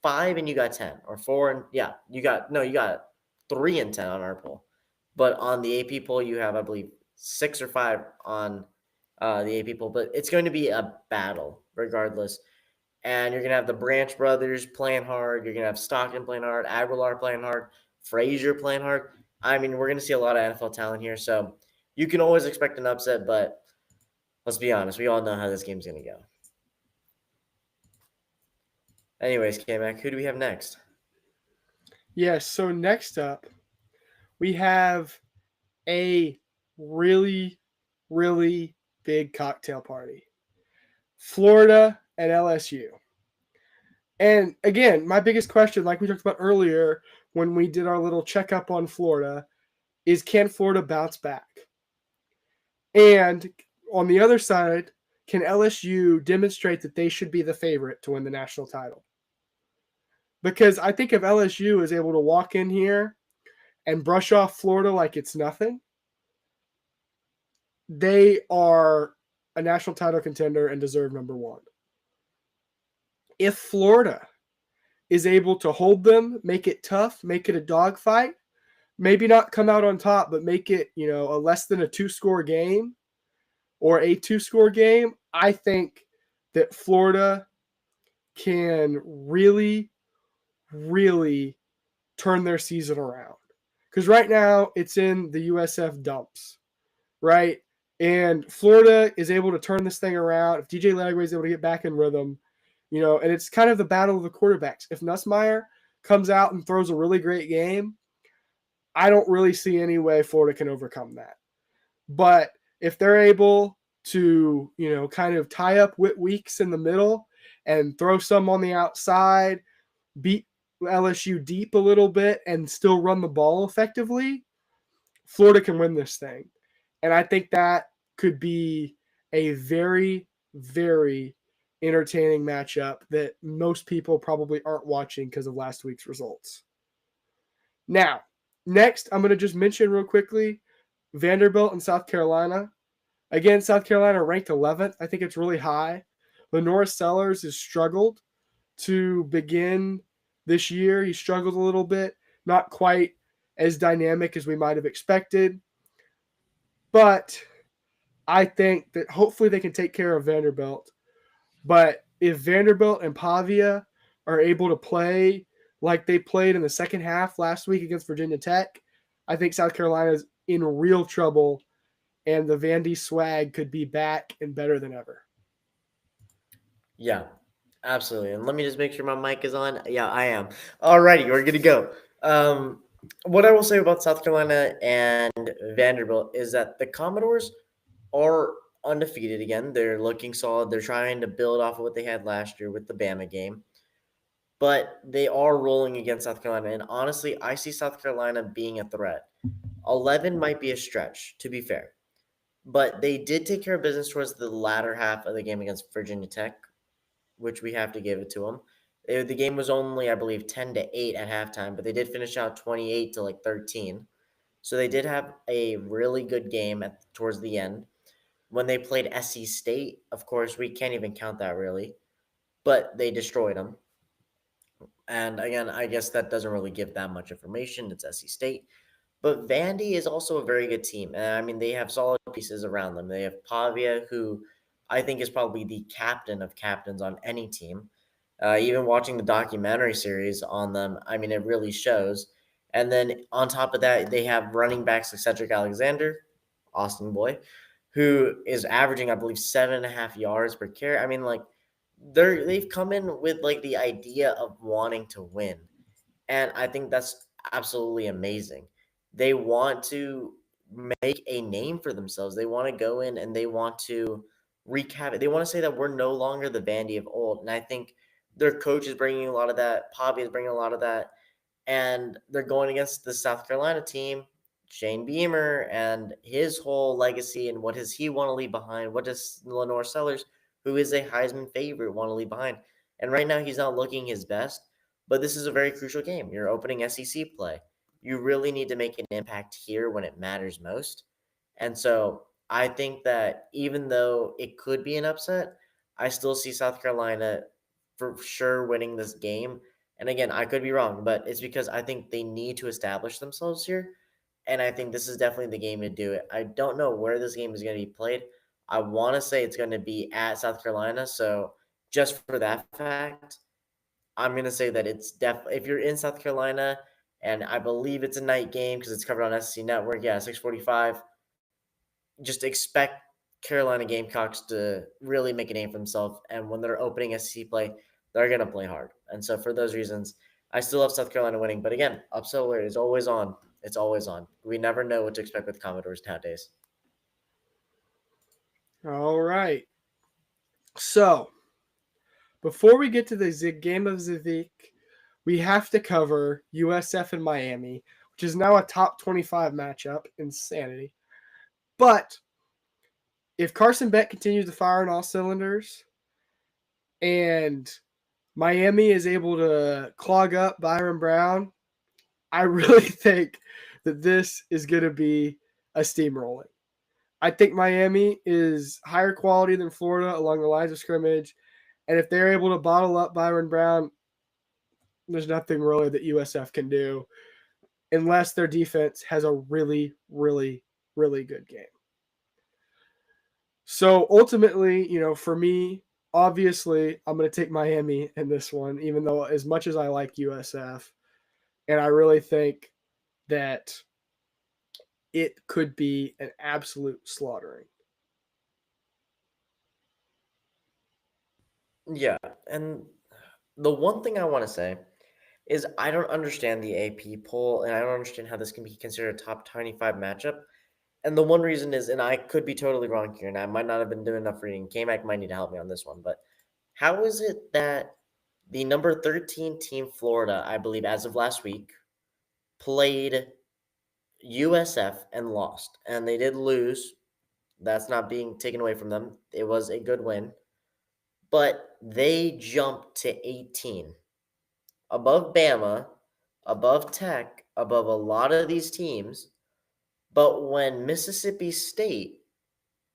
Speaker 1: 5 and you got 10, or 4 and you got 3 and 10 on our poll. But on the AP poll, you have, I believe, 6 or 5 on the AP poll. But it's going to be a battle regardless. And you're gonna have the Branch brothers playing hard. You're gonna have Stockton playing hard, Aguilar playing hard, Frazier playing hard. I mean, we're gonna see a lot of NFL talent here, so you can always expect an upset. But let's be honest, we all know how this game's gonna go. Anyways, K-Mac, who do we have next?
Speaker 2: Yes, so next up, we have a really, really big cocktail party. Florida and LSU. And again, my biggest question, like we talked about earlier when we did our little checkup on Florida, is can Florida bounce back? And on the other side, can LSU demonstrate that they should be the favorite to win the national title? Because I think if LSU is able to walk in here and brush off Florida like it's nothing, they are a national title contender and deserve number one. If Florida is able to hold them, make it tough, make it a dogfight, maybe not come out on top, but make it, a less than a 2-score game or a 2-score game, I think that Florida can really, really turn their season around. Because right now it's in the USF dumps, right? And Florida is able to turn this thing around. If DJ Lagway is able to get back in rhythm, and it's kind of the battle of the quarterbacks. If Nussmeier comes out and throws a really great game, I don't really see any way Florida can overcome that. But if they're able to, kind of tie up Weeks in the middle and throw some on the outside, beat LSU deep a little bit, and still run the ball effectively, Florida can win this thing. And I think that could be a very, very entertaining matchup that most people probably aren't watching because of last week's results. Now, next, I'm going to just mention real quickly Vanderbilt and South Carolina. Again, South Carolina ranked 11th. I think it's really high. Lenora Sellers has struggled to begin this year. He struggled a little bit, not quite as dynamic as we might have expected. But I think that hopefully they can take care of Vanderbilt. But if Vanderbilt and Pavia are able to play like they played in the second half last week against Virginia Tech, I think South Carolina is in real trouble, and the Vandy swag could be back and better than ever.
Speaker 1: Yeah, absolutely. And let me just make sure my mic is on. Yeah, I am. Alrighty, we're good to go. What I will say about South Carolina and Vanderbilt is that the Commodores are undefeated again. They're looking solid. They're trying to build off of what they had last year with the Bama game. But they are rolling against South Carolina. And honestly, I see South Carolina being a threat. 11 might be a stretch, to be fair. But they did take care of business towards the latter half of the game against Virginia Tech, which we have to give it to them. The game was only, I believe, 10-8 at halftime, but they did finish out 28 to 13. So they did have a really good game towards the end. When they played SC State, of course, we can't even count that really, but they destroyed them. And again, I guess that doesn't really give that much information. It's SC State. But Vandy is also a very good team. And I mean, they have solid pieces around them. They have Pavia, who I think is probably the captain of captains on any team. Even watching the documentary series on them, I mean, it really shows. And then on top of that, they have running backs like Cedric Alexander, Austin boy, who is averaging, I believe, 7.5 yards per carry. I mean, like they've come in with like the idea of wanting to win, and I think that's absolutely amazing. they want to make a name for themselves. They want to go in and they want to wreak havoc. They want to say that we're no longer the Vandy of old. And I think their coach is bringing a lot of that. Poppy is bringing a lot of that. And they're going against the South Carolina team, Shane Beamer, and his whole legacy and what does he want to leave behind? What does Lenore Sellers, who is a Heisman favorite, want to leave behind? And right now he's not looking his best, but this is a very crucial game. You're opening SEC play. You really need to make an impact here when it matters most. And so I think that even though it could be an upset, I still see South Carolina for sure winning this game. And again, I could be wrong, but it's because I think they need to establish themselves here. And I think this is definitely the game to do it. I don't know where this game is going to be played. I want to say it's going to be at South Carolina. So just for that fact, I'm going to say that it's definitely, if you're in South Carolina, and I believe it's a night game because it's covered on SEC Network, yeah, 6:45, just expect Carolina Gamecocks to really make a name for themselves. And when they're opening SEC play, they're going to play hard. And so for those reasons, I still have South Carolina winning. But again, upset alert is always on. It's always on. We never know what to expect with Commodores nowadays.
Speaker 2: All right. So before we get to the game of the week, we have to cover USF and Miami, which is now a top 25 matchup. Insanity. But if Carson Beck continues to fire on all cylinders and Miami is able to clog up Byron Brown, I really think that this is going to be a steamrolling. I think Miami is higher quality than Florida along the lines of scrimmage. And if they're able to bottle up Byron Brown, there's nothing really that USF can do unless their defense has a really, really, really good game. So ultimately, for me, obviously, I'm going to take Miami in this one, even though as much as I like USF, and I really think that it could be an absolute slaughtering.
Speaker 1: Yeah. And the one thing I want to say is I don't understand the AP poll, and I don't understand how this can be considered a top 25 matchup. And the one reason is, and I could be totally wrong here, and I might not have been doing enough reading. K-Mac might need to help me on this one, but how is it that the number 13 team, Florida, I believe, as of last week, played USF and lost? And they did lose. That's not being taken away from them. It was a good win. But they jumped to 18. Above Bama, above Tech, above a lot of these teams. But when Mississippi State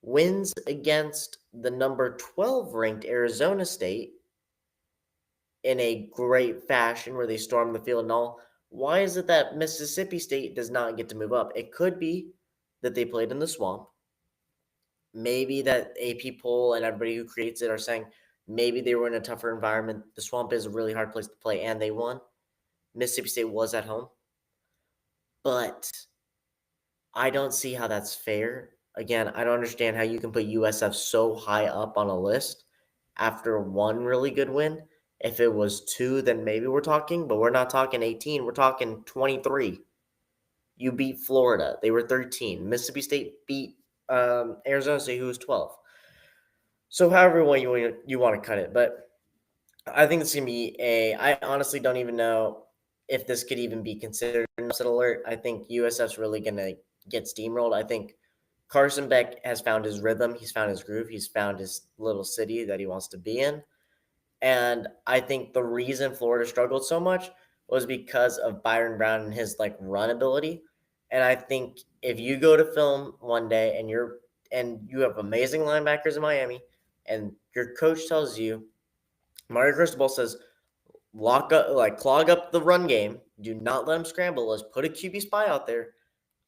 Speaker 1: wins against the number 12 ranked Arizona State in a great fashion where they storm the field and all, why is it that Mississippi State does not get to move up? It could be that they played in the swamp. Maybe that AP poll and everybody who creates it are saying maybe they were in a tougher environment. The swamp is a really hard place to play, and they won. Mississippi State was at home. But I don't see how that's fair. Again, I don't understand how you can put USF so high up on a list after one really good win. If it was two, then maybe we're talking, but we're not talking 18. We're talking 23. You beat Florida. They were 13. Mississippi State beat Arizona State, who was 12. So however you want to cut it, but I think it's going to be I honestly don't even know if this could even be considered an upset alert. I think USF's really going to get steamrolled. I think Carson Beck has found his rhythm. He's found his groove. He's found his little city that he wants to be in. And I think the reason Florida struggled so much was because of Byron Brown and his run ability. And I think if you go to film one day and you have amazing linebackers in Miami, and your coach tells you, Mario Cristobal says, clog up the run game. Do not let them scramble. Let's put a QB spy out there.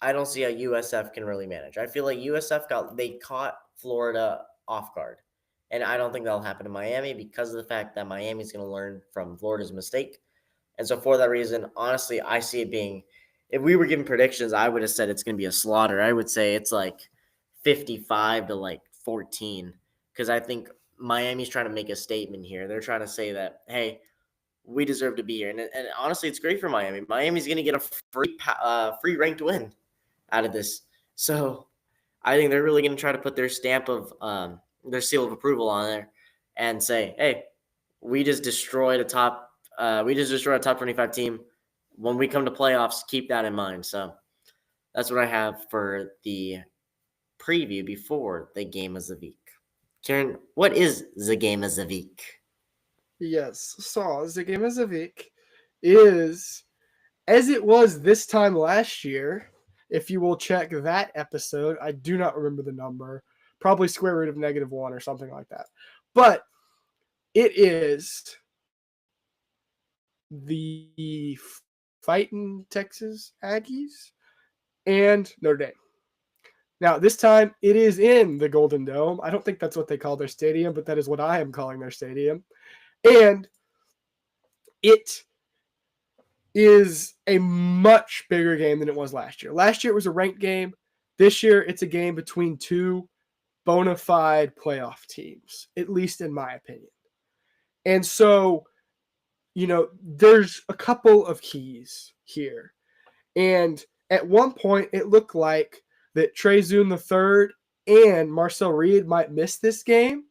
Speaker 1: I don't see how USF can really manage. I feel like USF they caught Florida off guard. And I don't think that'll happen in Miami because of the fact that Miami's going to learn from Florida's mistake. And so for that reason, honestly, I see it being, if we were giving predictions, I would have said it's going to be a slaughter. I would say it's 55 to 14 because I think Miami's trying to make a statement here. They're trying to say that, hey, we deserve to be here. And honestly, it's great for Miami. Miami's going to get a free ranked win out of this. So I think they're really going to try to put their stamp of their seal of approval on there and say, hey, we just destroyed a top 25 team. When we come to playoffs, keep that in mind. So that's what I have for the preview before the game of the week. Kieran, what is the game of the week?
Speaker 2: Yes, so the game of the week is as it was this time last year. If you will check that episode, I do not remember the number, probably square root of -1 or something like that. But it is the fighting Texas Aggies and Notre Dame. Now, this time it is in the Golden Dome. I don't think that's what they call their stadium, but that is what I am calling their stadium. And it is a much bigger game than it was last year. Last year it was a ranked game. This year it's a game between two bona fide playoff teams, at least in my opinion. And so, there's a couple of keys here. And at one point it looked like that Trezun III and Marcel Reed might miss this game.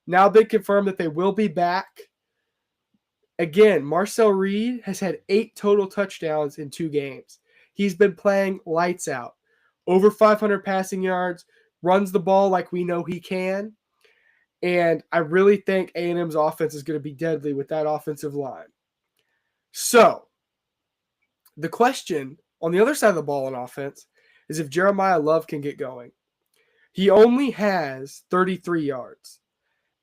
Speaker 2: Now they confirmed that they will be back. Again, Marcel Reed has had 8 total touchdowns in 2 games. He's been playing lights out. Over 500 passing yards, runs the ball like we know he can. And I really think A&M's offense is going to be deadly with that offensive line. So, the question on the other side of the ball in offense is if Jeremiah Love can get going. He only has 33 yards,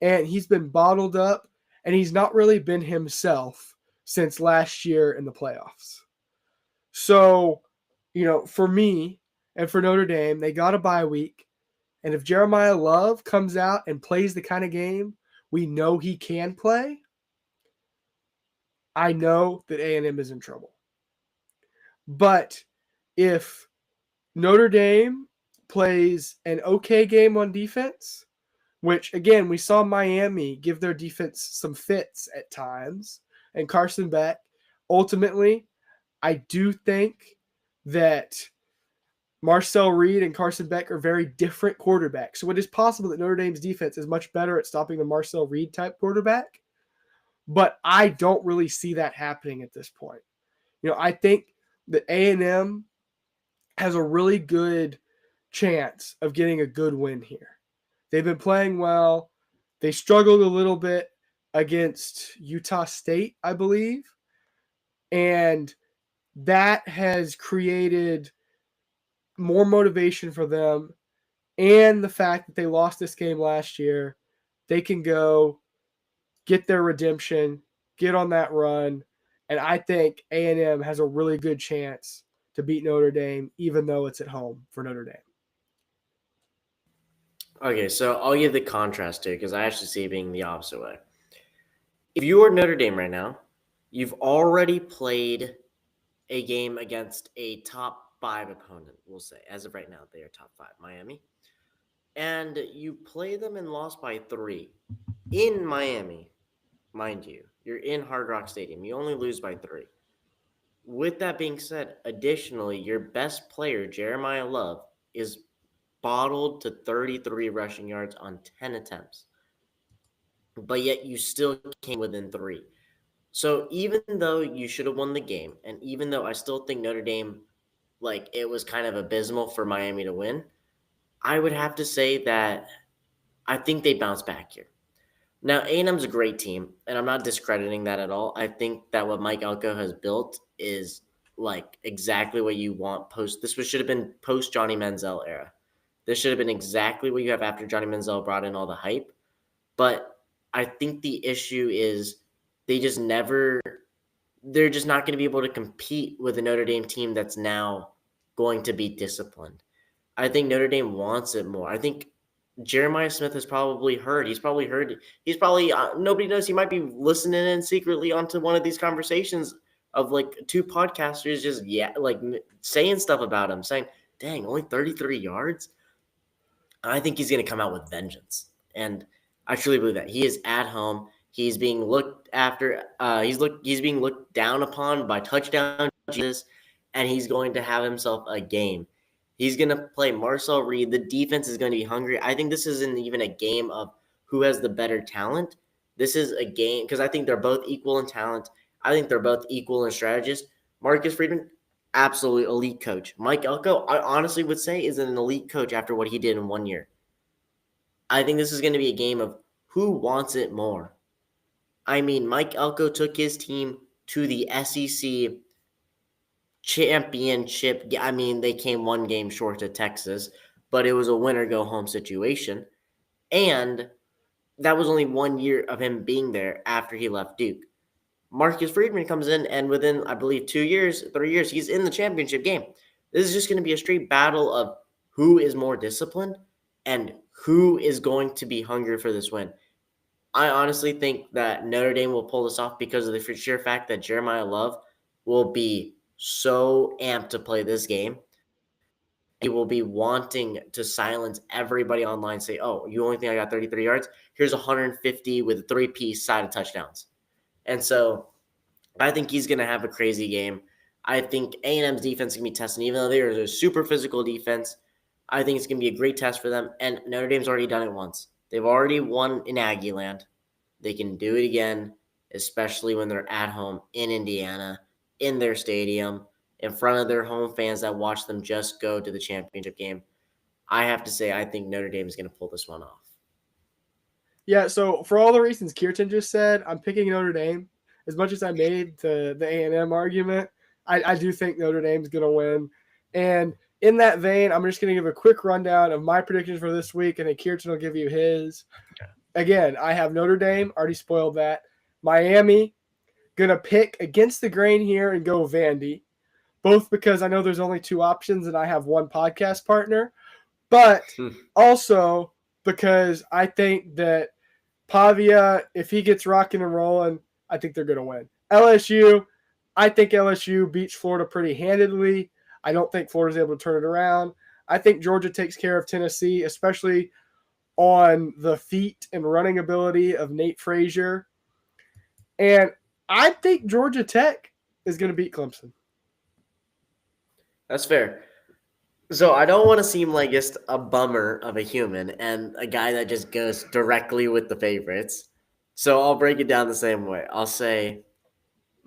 Speaker 2: and he's been bottled up, and he's not really been himself since last year in the playoffs. So, for me and for Notre Dame, they got a bye week, and if Jeremiah Love comes out and plays the kind of game we know he can play, I know that A&M is in trouble. But if Notre Dame plays an okay game on defense, which, again, we saw Miami give their defense some fits at times, and Carson Beck, ultimately, I do think that Marcel Reed and Carson Beck are very different quarterbacks. So it is possible that Notre Dame's defense is much better at stopping the Marcel Reed type quarterback, but I don't really see that happening at this point. I think that A&M has a really good chance of getting a good win here. They've been playing well. They struggled a little bit against Utah State, I believe. And that has created more motivation for them. And the fact that they lost this game last year, they can go get their redemption, get on that run. And I think A&M has a really good chance to beat Notre Dame, even though it's at home for Notre Dame.
Speaker 1: Okay, so I'll give the contrast here because I actually see it being the opposite way. If you are Notre Dame right now, you've already played a game against a top 5 opponent, we'll say. As of right now, they are top 5, Miami. And you play them and lost by 3 in Miami, mind you. You're in Hard Rock Stadium. You only lose by 3. With that being said, additionally, your best player, Jeremiah Love, is bottled to 33 rushing yards on 10 attempts. But yet you still came within 3. So even though you should have won the game, and even though I still think Notre Dame, it was kind of abysmal for Miami to win, I would have to say that I think they bounce back here. Now, A&M's a great team, and I'm not discrediting that at all. I think that what Mike Elko has built is exactly what you want should have been post Johnny Manziel era. This should have been exactly what you have after Johnny Manziel brought in all the hype. But I think the issue is they're just not going to be able to compete with a Notre Dame team that's now going to be disciplined. I think Notre Dame wants it more. I think Jeremiah Smith has probably heard. Nobody knows. He might be listening in secretly onto one of these conversations of 2 podcasters just saying stuff about him, saying, dang, only 33 yards? I think he's going to come out with vengeance. And I truly believe that. He is at home. He's being looked after. He's being looked down upon by touchdown Jesus, and he's going to have himself a game. He's going to play Marcel Reed. The defense is going to be hungry. I think this isn't even a game of who has the better talent. This is a game because I think they're both equal in talent. I think they're both equal in strategist. Marcus Friedman, absolutely elite coach. Mike Elko, I honestly would say, is an elite coach after what he did in 1 year. I think this is going to be a game of who wants it more. I mean, Mike Elko took his team to the SEC championship. I mean, they came one game short to Texas, but it was a winner go home situation. And that was only 1 year of him being there after he left Duke. Marcus Friedman comes in, and within, I believe, 2 years, 3 years, he's in the championship game. This is just going to be a straight battle of who is more disciplined and who is going to be hungry for this win. I honestly think that Notre Dame will pull this off because of the sheer fact that Jeremiah Love will be so amped to play this game. He will be wanting to silence everybody online, say, oh, you only think I got 33 yards? Here's 150 with a three-piece side of touchdowns. And so I think he's going to have a crazy game. I think A&M's defense is going to be tested. Even though they're a super physical defense, I think it's going to be a great test for them. And Notre Dame's already done it once. They've already won in Aggieland. They can do it again, especially when they're at home in Indiana, in their stadium, in front of their home fans that watch them just go to the championship game. I have to say, I think Notre Dame is going to pull this one off.
Speaker 2: Yeah, so for all the reasons Kirtan just said, I'm picking Notre Dame. As much as I made the A&M argument, I do think Notre Dame's going to win. And in that vein, I'm just going to give a quick rundown of my predictions for this week, and then Kirtan will give you his. Again, I have Notre Dame, already spoiled that. Miami, going to pick against the grain here and go Vandy, both because I know there's only two options and I have one podcast partner, but also because I think that Pavia, if he gets rocking and rolling, I think they're going to win. LSU, I think LSU beats Florida pretty handedly. I don't think Florida's able to turn it around. I think Georgia takes care of Tennessee, especially on the feet and running ability of Nate Frazier. And I think Georgia Tech is going to beat Clemson.
Speaker 1: That's fair. So I don't want to seem like just a bummer of a human and a guy that just goes directly with the favorites. So I'll break it down the same way. I'll say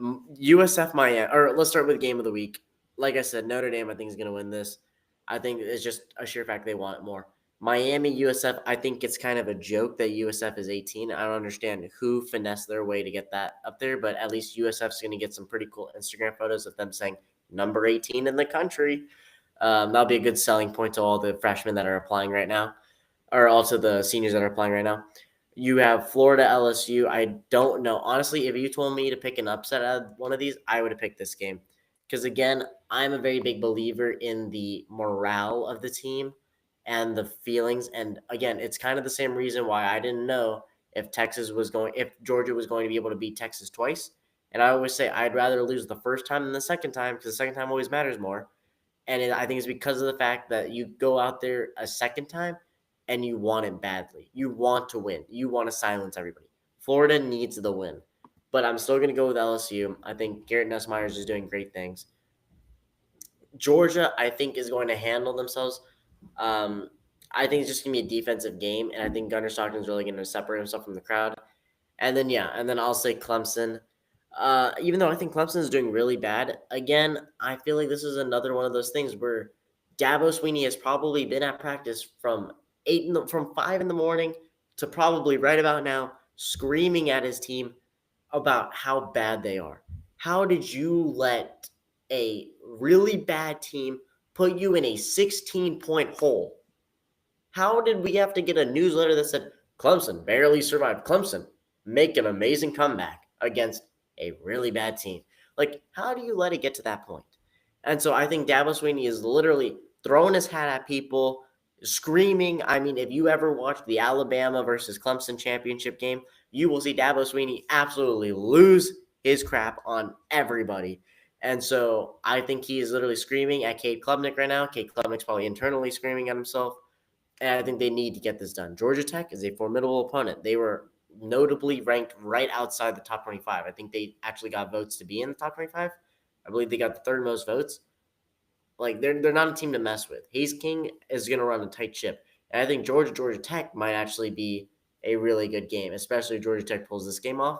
Speaker 1: USF Miami, or let's start with game of the week. Like I said, Notre Dame I think is going to win this. I think it's just a sheer fact they want it more. Miami USF, I think it's kind of a joke that USF is 18. I don't understand who finessed their way to get that up there, but at least USF's going to get some pretty cool Instagram photos of them saying number 18 in the country. That'll be a good selling point to all the freshmen that are applying right now, or also the seniors that are applying right now. You have Florida LSU. I don't know. Honestly, if you told me to pick an upset out of one of these, I would have picked this game. Because, again, I'm a very big believer in the morale of the team and the feelings. And, again, it's kind of the same reason why I didn't know if Georgia was going to be able to beat Texas twice. And I always say I'd rather lose the first time than the second time because the second time always matters more. And I think it's because of the fact that you go out there a second time and you want it badly. You want to win. You want to silence everybody. Florida needs the win. But I'm still going to go with LSU. I think Garrett Nussmeier is doing great things. Georgia, I think, is going to handle themselves. I think it's just going to be a defensive game, and I think Gunnar Stockton's really going to separate himself from the crowd. And then I'll say Clemson. Even though I think Clemson is doing really bad, again, I feel like this is another one of those things where Dabo Swinney has probably been at practice from 5 in the morning to probably right about now, screaming at his team about how bad they are. How did you let a really bad team put you in a 16-point hole? How did we have to get a newsletter that said Clemson barely survived? Clemson make an amazing comeback against a really bad team. Like, how do you let it get to that point? And so I think Dabo Swinney is literally throwing his hat at people, screaming. I mean, if you ever watched the Alabama versus Clemson championship game, you will see Dabo Swinney absolutely lose his crap on everybody. And so I think he is literally screaming at Cade Klubnik right now. Cade Klubnik's probably internally screaming at himself. And I think they need to get this done. Georgia Tech is a formidable opponent. They were notably ranked right outside the top 25. I think they actually got votes to be in the top 25. I believe they got the third most votes. Like they're not a team to mess with. Hayes King is going to run a tight ship, and I think Georgia Tech might actually be a really good game, especially if Georgia Tech pulls this game off.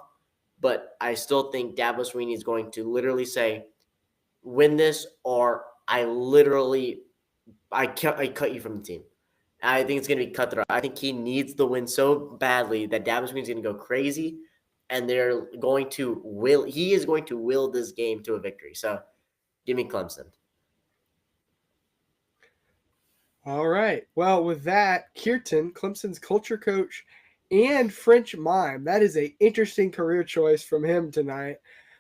Speaker 1: But I still think Dabo Swinney is going to literally say, "Win this, or I cut you from the team." I think it's going to be cutthroat. I think he needs the win so badly that Dabo Swinney is going to go crazy, and they're going to will. He is going to will this game to a victory. So, give me Clemson.
Speaker 2: All right. Well, with that, Kirtan, Clemson's culture coach and French mime, that is an interesting career choice from him tonight.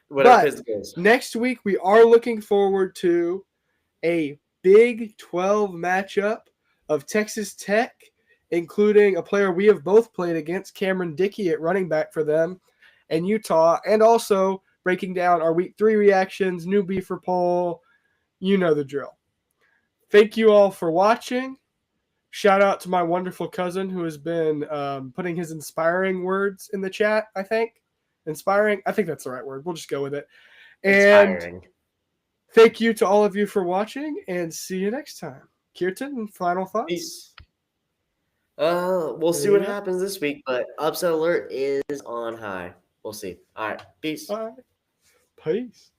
Speaker 1: Whatever
Speaker 2: But
Speaker 1: pays the bills.
Speaker 2: next week, we are looking forward to a Big 12 matchup of Texas Tech, including a player we have both played against, Cameron Dickey at running back for them, and Utah, and also breaking down our Week 3 reactions, new Beaver poll. You know the drill. Thank you all for watching. Shout out to my wonderful cousin who has been putting his inspiring words in the chat, I think. Inspiring? I think that's the right word. We'll just go with it. And
Speaker 1: Inspiring.
Speaker 2: thank you to all of you for watching, and see you next time. Kirtan, final thoughts?
Speaker 1: Peace. We'll see what happens this week, but upset alert is on high. We'll see. All right. Peace.
Speaker 2: Bye. Peace.